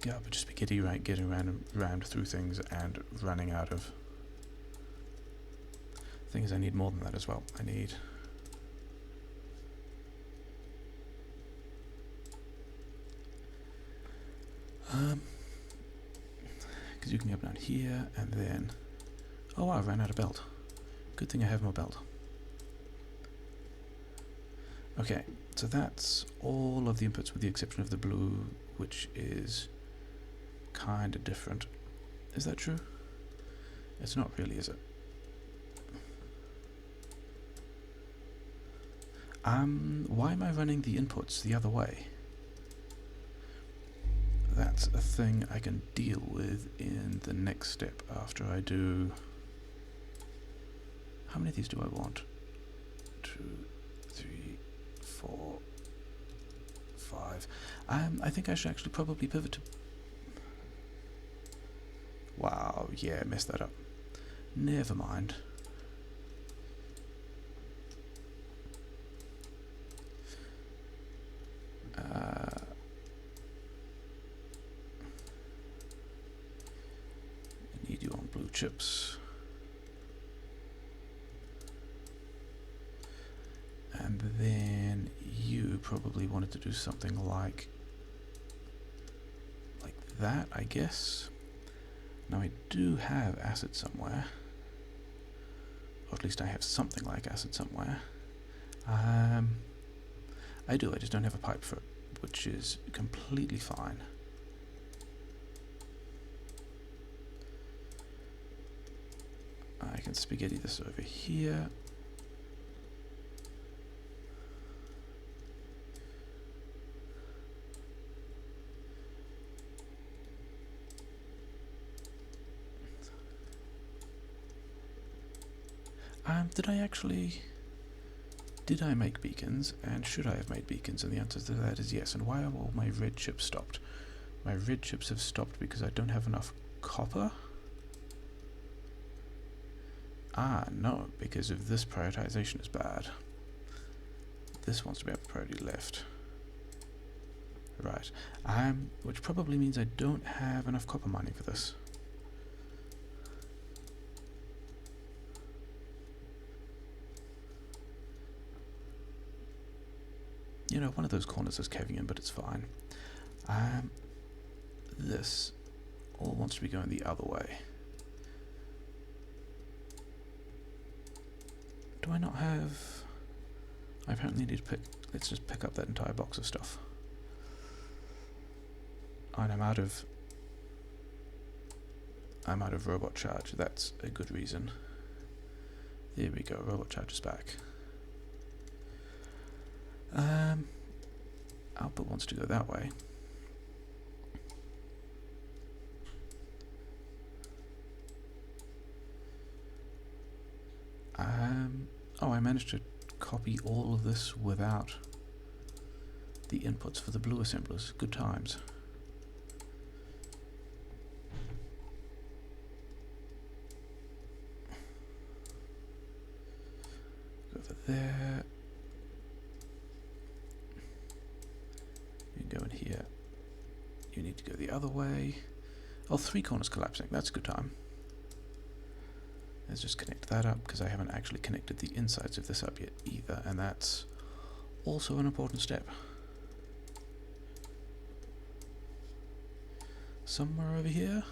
garbage spaghetti, right? Getting rammed through things and running out of things. I need more than that as well. I need because you can go down here and then oh wow, I ran out of belt. Good thing I have more belt. Okay, so that's all of the inputs with the exception of the blue, which is kind of different. Is that true? It's not really, is it? Why am I running the inputs the other way? That's a thing I can deal with in the next step after I do... How many of these do I want? 2, 3, 4, 5. I think I should actually probably pivot to... Wow, yeah, I messed that up. Never mind. I need you on blue chips. And then you probably wanted to do something like that, I guess. Now I do have acid somewhere, or at least I have something like acid somewhere. I do, I just don't have a pipe for it, which is completely fine. I can spaghetti this over here. Did I make beacons, and should I have made beacons? And the answer to that is yes. And why are all my red chips stopped? My red chips have stopped because I don't have enough copper? Ah, no, because of this prioritization is bad. This wants to be a priority left. Right. Which probably means I don't have enough copper mining for this. You know, one of those corners is caving in, but it's fine. This all wants to be going the other way. Do I not have... I apparently need to pick... Let's just pick up that entire box of stuff. And I'm out of robot charge. That's a good reason. There we go, robot charge is back. Output wants to go that way. Oh, I managed to copy all of this without the inputs for the blue assemblers. Good times. Go over there. You can go in here. You need to go the other way. Oh, 3 corners collapsing. That's a good time. Let's just connect that up, because I haven't actually connected the insides of this up yet either, and that's also an important step. Somewhere over here?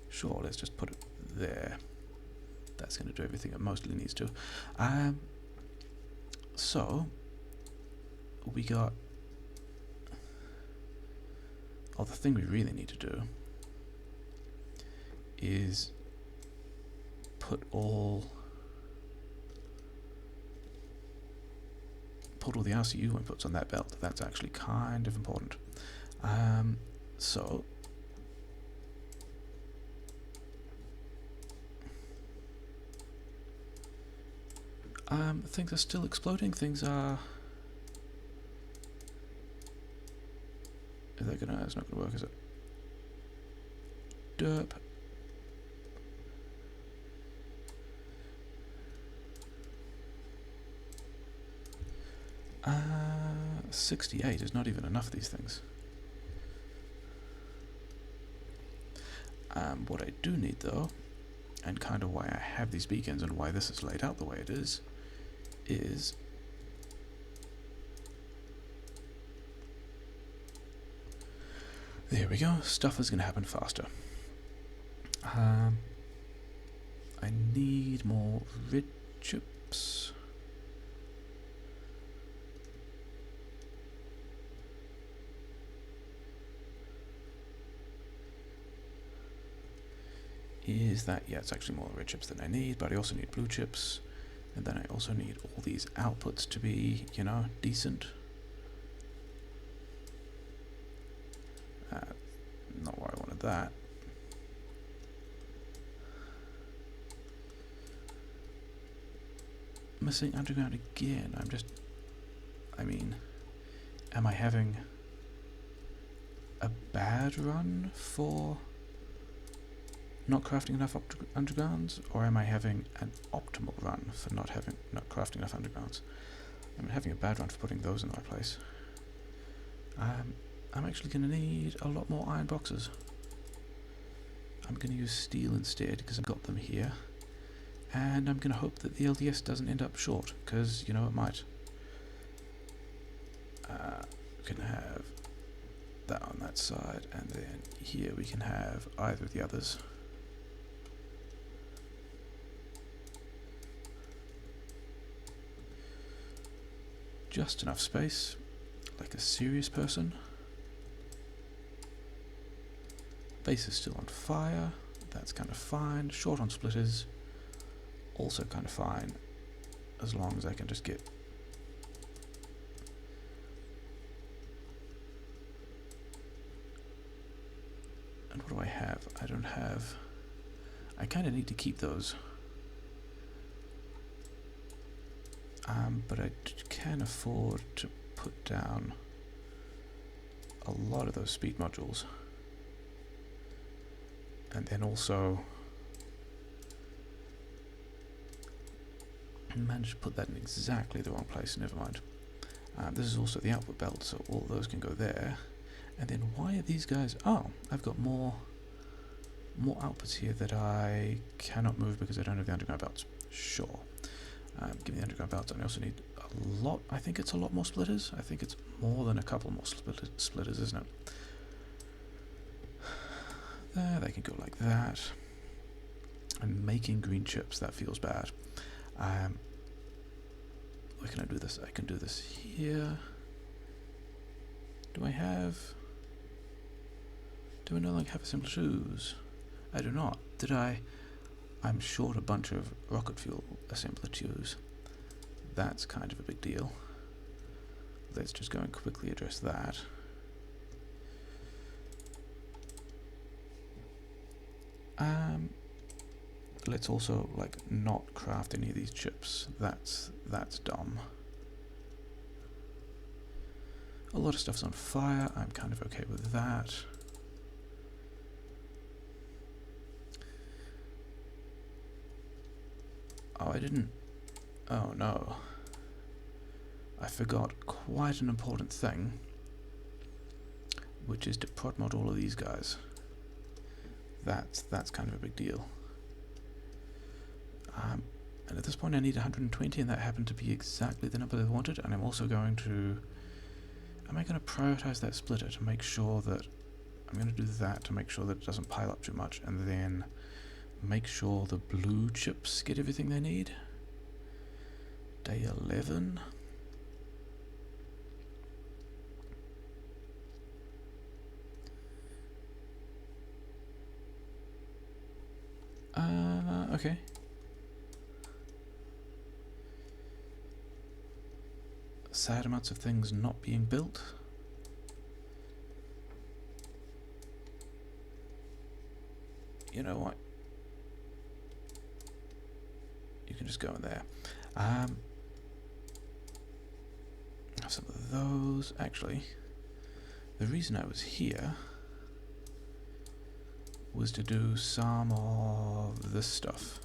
Sure, let's just put it there. That's going to do everything it mostly needs to. So, we got... Oh, the thing we really need to do is put all the RCU inputs on that belt. That's actually kind of important. So things are still exploding. Things are... It's not gonna work, is it? Derp. 68 is not even enough of these things. What I do need though, and kind of why I have these beacons and why this is laid out the way it is there we go, stuff is going to happen faster. I need more red chips. Is that, yeah, it's actually more red chips than I need, but I also need blue chips, and then I also need all these outputs to be, you know, decent. Not where I wanted that. Missing underground again. I mean, am I having a bad run for not crafting enough undergrounds, or am I having an optimal run for not crafting enough undergrounds? I'm having a bad run for putting those in the right place. I'm actually going to need a lot more iron boxes. I'm going to use steel instead because I've got them here, and I'm going to hope that the LDS doesn't end up short, because you know it might. We can have that on that side, and then here we can have either of the others. Just enough space, like a serious person. Base is still on fire, that's kind of fine. Short on splitters, also kind of fine, as long as I can just get... And what do I have? I don't have... I kind of need to keep those. But I can afford to put down a lot of those speed modules. And then also managed to put that in exactly the wrong place, never mind. This is also the output belt, so all those can go there. And then why are these guys... Oh, I've got more outputs here that I cannot move because I don't have the underground belts. Sure. Give me the underground belts, and I also need a lot... I think it's a lot more splitters. I think it's more than a couple more splitters, isn't it? There, they can go like that. I'm making green chips, that feels bad. Where can I do this? I can do this here. Do I no longer have assembly shoes? I do not. Did I? I'm short a bunch of rocket fuel assembly tubes. That's kind of a big deal. Let's just go and quickly address that. let's also like not craft any of these chips. That's dumb. A lot of stuff's on fire. I'm kind of okay with that. Oh, I didn't. Oh no. I forgot quite an important thing, which is to prodmod all of these guys. That's kind of a big deal. And at this point I need 120, and that happened to be exactly the number they wanted. And I'm also going to... Am I going to prioritize that splitter to make sure that... I'm going to do that to make sure that it doesn't pile up too much, and then make sure the blue chips get everything they need. Day 11. Okay. Sad amounts of things not being built. You know what? You can just go in there. Have some of those. Actually, the reason I was here was to do some of this stuff,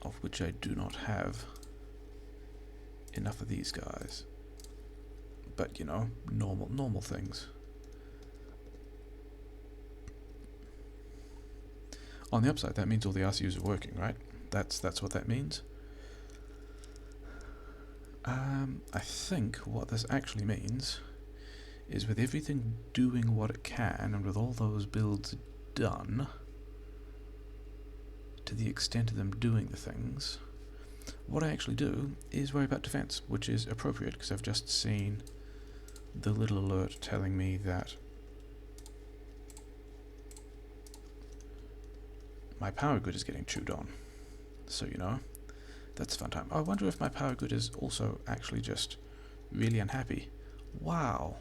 of which I do not have enough of these guys. But you know, normal things. On the upside, that means all the RCUs are working, right? That's what that means. I think what this actually means is, with everything doing what it can, and with all those builds done, to the extent of them doing the things, what I actually do is worry about defense, which is appropriate because I've just seen the little alert telling me that my power grid is getting chewed on. So, you know, that's a fun time. I wonder if my power grid is also actually just really unhappy. Wow.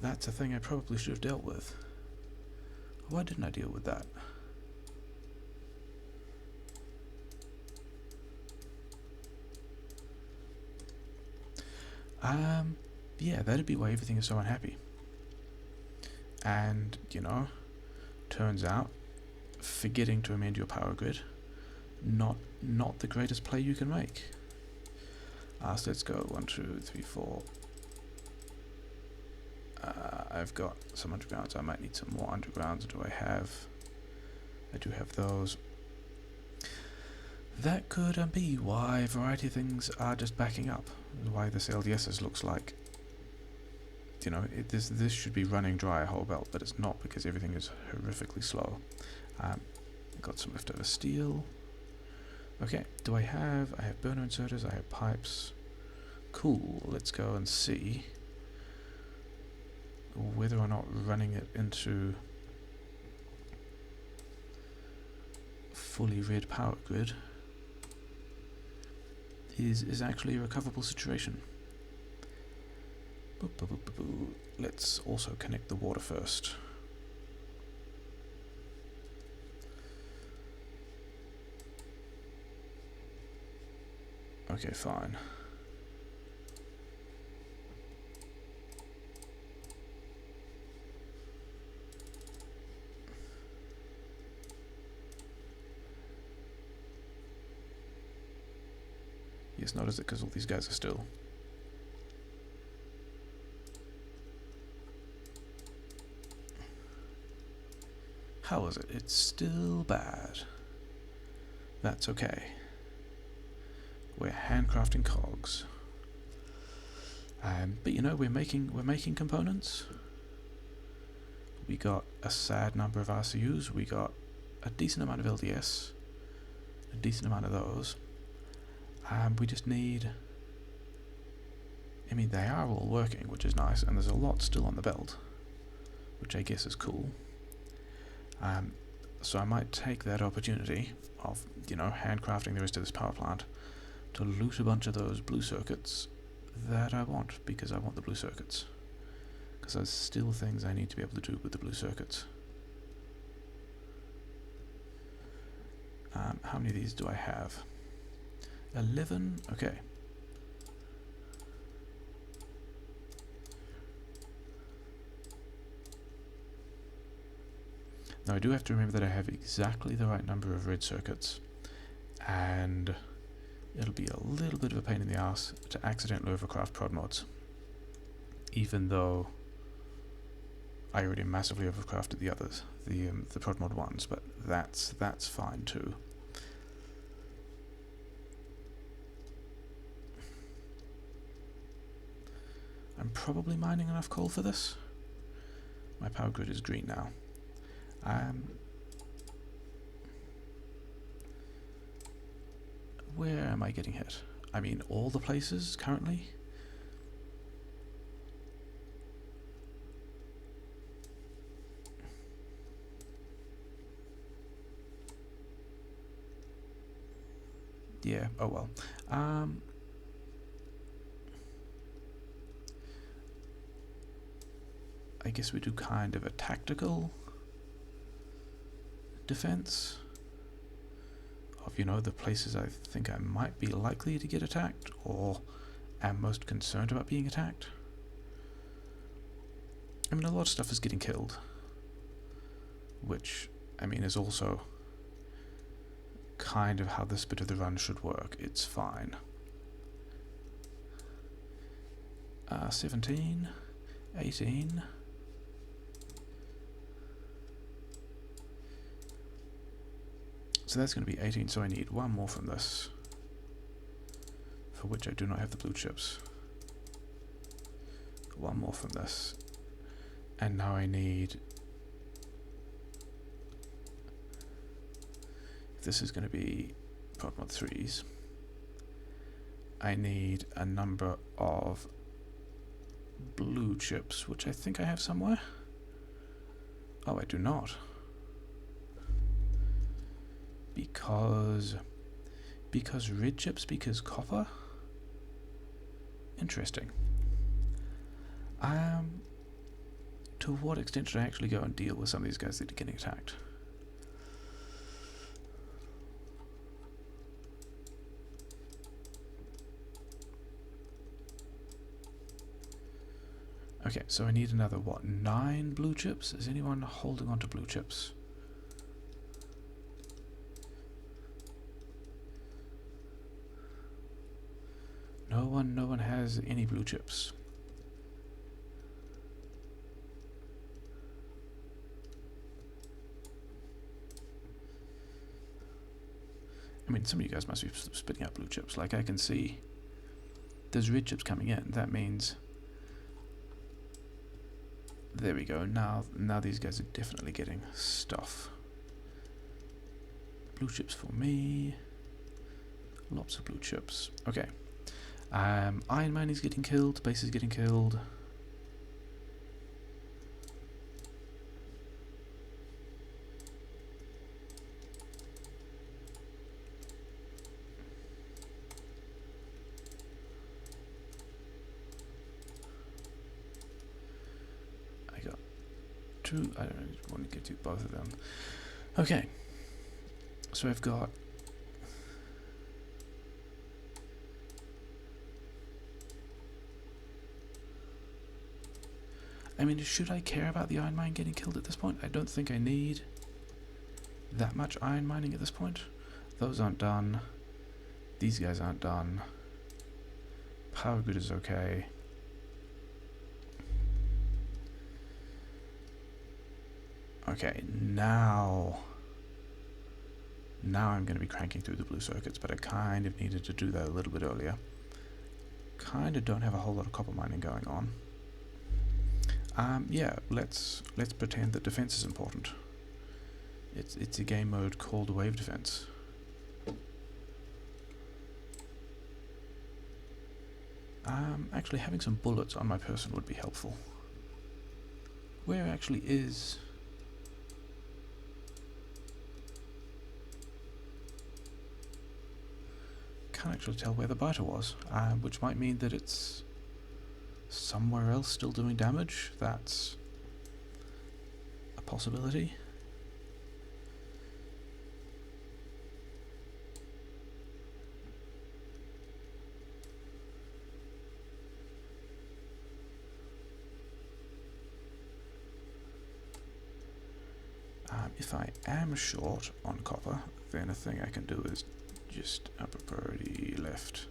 That's a thing I probably should have dealt with. Why didn't I deal with that? Yeah, that'd be why everything is so unhappy. And, you know, turns out, forgetting to amend your power grid, not the greatest play you can make. So let's go 1, 2, 3, 4. I've got some undergrounds. I might need some more undergrounds. Do I have? I do have those. That could be why a variety of things are just backing up. Why this LDSs looks like, you know, this should be running dry a whole belt, but it's not because everything is horrifically slow. Got some leftover steel. Okay, do I have burner inserters, I have pipes. Cool, let's go and see whether or not running it into fully red power grid is actually a recoverable situation. Let's also connect the water first. Okay, fine. Yes, not is it because all these guys are still. How is it? It's still bad. That's okay. We're handcrafting cogs. But you know, we're making components. We got a sad number of RCUs. We got a decent amount of LDS. A decent amount of those. We just need... I mean, they are all working, which is nice, and there's a lot still on the belt, which I guess is cool. So I might take that opportunity of, you know, handcrafting the rest of this power plant to loot a bunch of those blue circuits that I want, because I want the blue circuits. Because there's still things I need to be able to do with the blue circuits. How many of these do I have? 11? Okay. Now I do have to remember that I have exactly the right number of red circuits, and it'll be a little bit of a pain in the ass to accidentally overcraft prodmods, even though I already massively overcrafted the others, the prodmod ones, but that's fine too. I'm probably mining enough coal for this. My power grid is green now. Where am I getting hit? I mean, all the places currently? Yeah, oh well. I guess we do kind of a tactical defense of, you know, the places I think I might be likely to get attacked or am most concerned about being attacked. I mean, a lot of stuff is getting killed, which, I mean, is also kind of how this bit of the run should work. It's fine. 17, 18. So that's going to be 18, so I need one more from this, for which I do not have the blue chips. One more from this. And now I need... if this is going to be prodmod 3s, I need a number of blue chips, which I think I have somewhere. Oh, I do not. Because red chips, because copper? Interesting. To what extent should I actually go and deal with some of these guys that are getting attacked? Okay, so I need another, what, 9 blue chips? Is anyone holding on to blue chips? No one has any blue chips. I mean, some of you guys must be spitting out blue chips. Like, I can see there's red chips coming in. That means... there we go. Now these guys are definitely getting stuff. Blue chips for me. Lots of blue chips. Okay. Iron mining's getting killed. Base is getting killed. I got 2. I don't want to get to both of them. Okay. So I've got... I mean, should I care about the iron mine getting killed at this point? I don't think I need that much iron mining at this point. Those aren't done. These guys aren't done. Power grid is okay. Okay, now I'm going to be cranking through the blue circuits, but I kind of needed to do that a little bit earlier. Kind of don't have a whole lot of copper mining going on. Yeah, let's pretend that defense is important. It's a game mode called Wave Defense. Actually, having some bullets on my person would be helpful. Where actually is... can't actually tell where the biter was, which might mean that it's somewhere else still doing damage. That's a possibility. If I am short on copper, then a thing I can do is just upper priority left.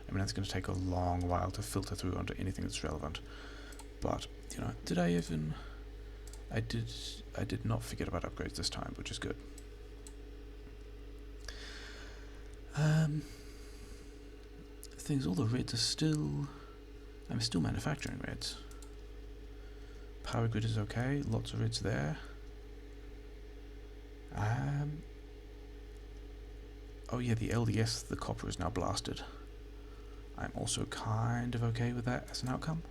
I mean, that's going to take a long while to filter through onto anything that's relevant. But, you know, did I even... I did not forget about upgrades this time, which is good. Things, all the reds are still... I'm still manufacturing reds. Power grid is okay, lots of reds there. Oh yeah, the LDS, the copper is now blasted. I'm also kind of okay with that as an outcome.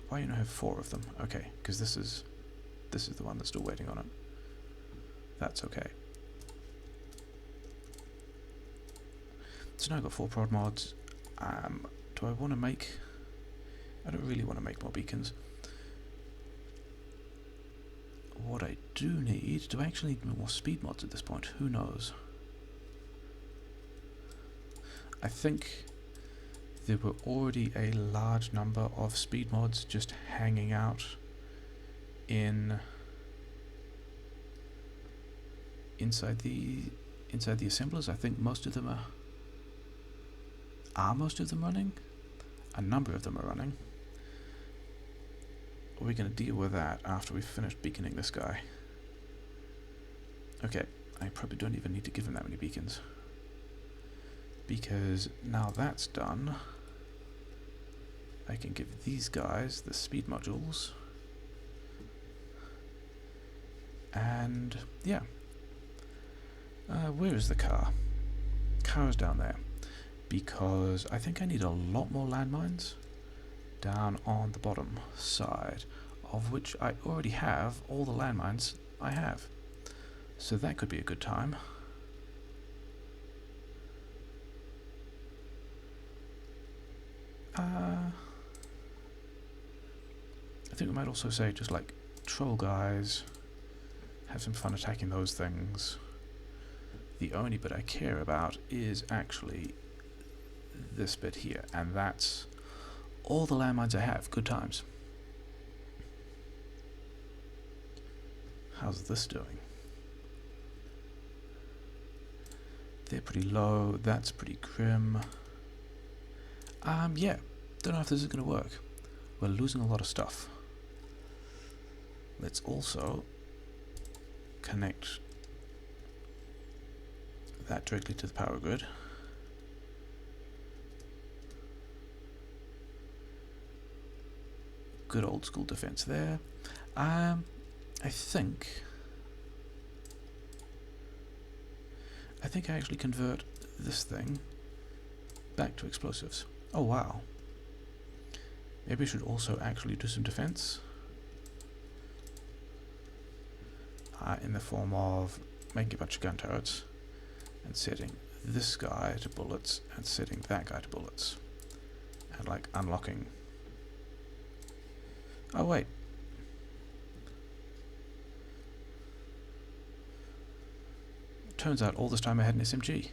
Why you not have 4 of them? Okay, because this is the one that's still waiting on it. That's okay. So now I've got 4 prod mods. Do I want to make... I don't really want to make more beacons. What I do need... Do I actually need more speed mods at this point? Who knows? I think there were already a large number of speed mods just hanging out in... inside the assemblers. I think most of them are most of them running? A number of them are running. We're going to deal with that after we've finished beaconing this guy. Okay, I probably don't even need to give him that many beacons. Because now that's done, I can give these guys the speed modules. And, yeah. Where is the car? Car's down there. Because I think I need a lot more landmines down on the bottom side, of which I already have all the landmines I have. So that could be a good time. I think we might also say just like troll guys, have some fun attacking those things. The only bit I care about is actually this bit here, and that's all the landmines I have. Good times. How's this doing? They're pretty low, that's pretty grim. Yeah, don't know if this is going to work. We're losing a lot of stuff. Let's also connect that directly to the power grid. Good old school defense there. I think I actually convert this thing back to explosives. Oh wow. Maybe I should also actually do some defense. In the form of making a bunch of gun turrets and setting this guy to bullets and setting that guy to bullets. And like unlocking... Oh wait. Turns out all this time I had an SMG.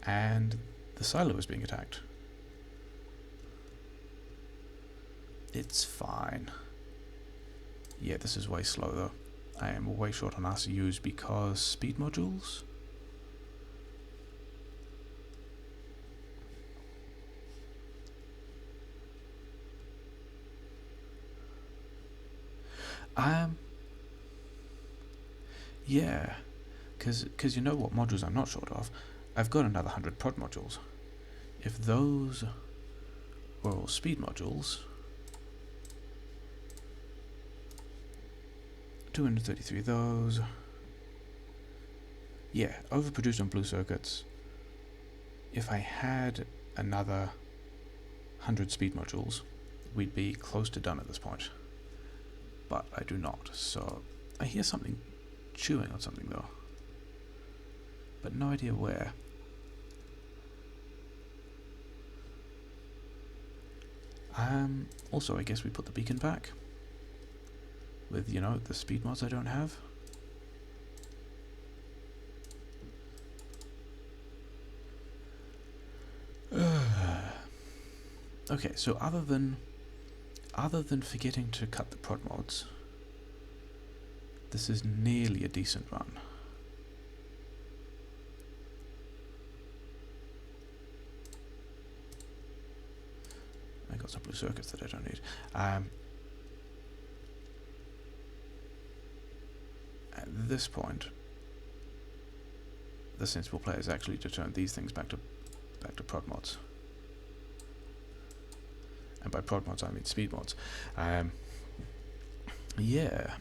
And the silo was being attacked. It's fine. Yeah, this is way slow though. I am way short on RCUs because speed modules. Yeah, because you know what modules I'm not short of? I've got another 100 prod modules. If those were all speed modules, 233 of those. Yeah, overproduced on blue circuits. If I had another 100 speed modules, we'd be close to done at this point. But I do not, so I hear something chewing on something though. But no idea where. Also, I guess we put the beacon back. With, you know, the speed mods I don't have. Okay, so other than other than forgetting to cut the prod mods, this is nearly a decent run. I got some blue circuits that I don't need. At this point, the sensible play is actually to turn these things back to prod mods. And by prod mods I mean speed mods. Yeah.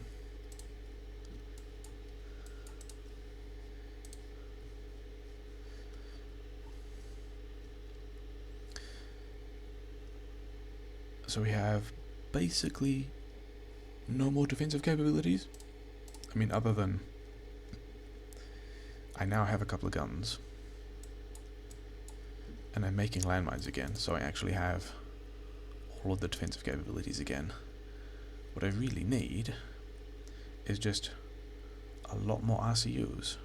So we have basically no more defensive capabilities. I mean, other than I now have a couple of guns and I'm making landmines again, so I actually have all of the defensive capabilities again. What I really need is just a lot more RCUs.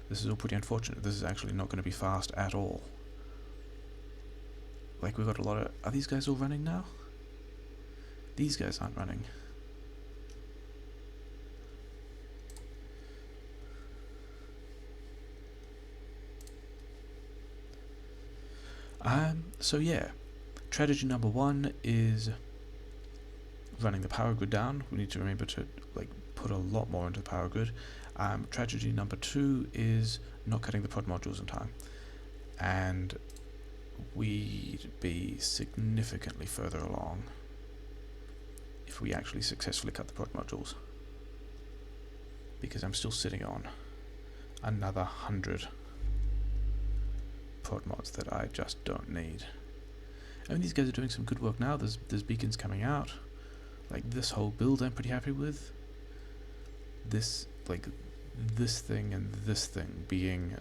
This is all pretty unfortunate. This is actually not going to be fast at all. Like, we've got a lot of... Are these guys all running now? These guys aren't running. So yeah, strategy number 1 is running the power grid down. We need to remember to put a lot more into the power grid. Strategy number 2 is not cutting the prod modules in time, and we'd be significantly further along if we actually successfully cut the prod modules, because I'm still sitting on another 100 prod mods that I just don't need. I mean, these guys are doing some good work now. There's beacons coming out. Like, this whole build I'm pretty happy with. This thing and this thing being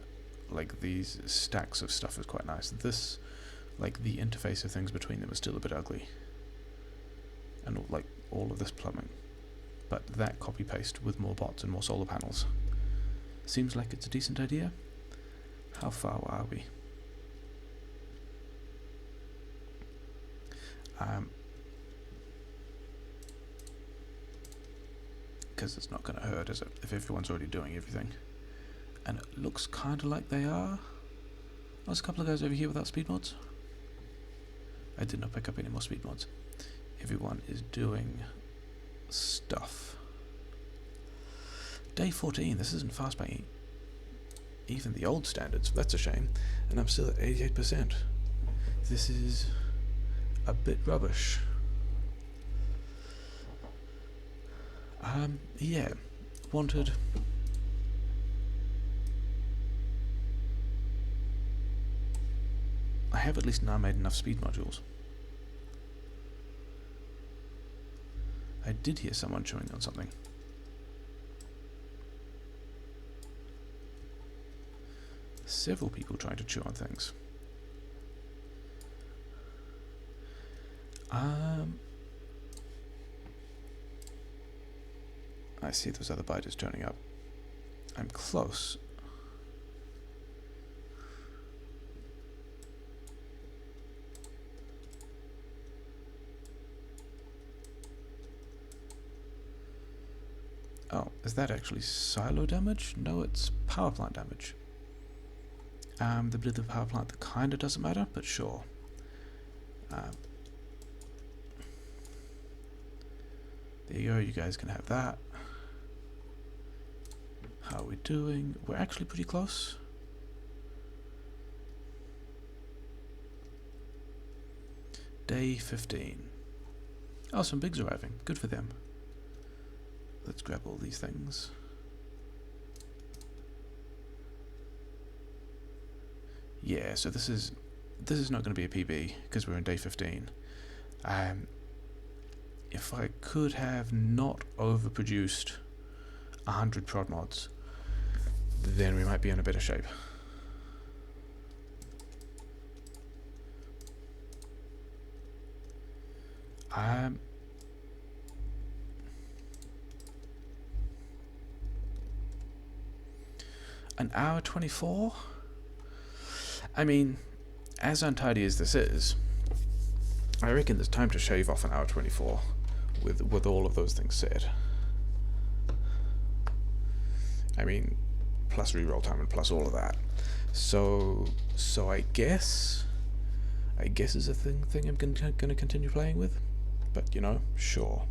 like these stacks of stuff is quite nice. This, like, the interface of things between them is still a bit ugly, and like all of this plumbing, but that copy paste with more bots and more solar panels seems like it's a decent idea. How far are we? Because it's not going to hurt, is it, if everyone's already doing everything? And it looks kind of like they are. There's a couple of guys over here without speed mods. I did not pick up any more speed mods. Everyone is doing stuff. Day 14, this isn't fast by even the old standards. That's a shame. And I'm still at 88%. This is a bit rubbish. Yeah, wanted. I have at least now made enough speed modules. I did hear someone chewing on something. Several people trying to chew on things. I see those other biters turning up. I'm close. Oh, is that actually silo damage? No, it's power plant damage. The bit of the power plant that kinda doesn't matter, but sure. There you go, you guys can have that. How are we doing? We're actually pretty close. Day 15. Oh, some bigs arriving. Good for them. Let's grab all these things. Yeah, so this is not going to be a PB because we're in day 15. If I could have not overproduced 100 prod mods, then we might be in a better shape. An hour 24? I mean, as untidy as this is, I reckon there's time to shave off an hour 24 with all of those things said. I mean, plus reroll time and plus all of that. So I guess is a thing I'm gonna continue playing with. But you know, sure.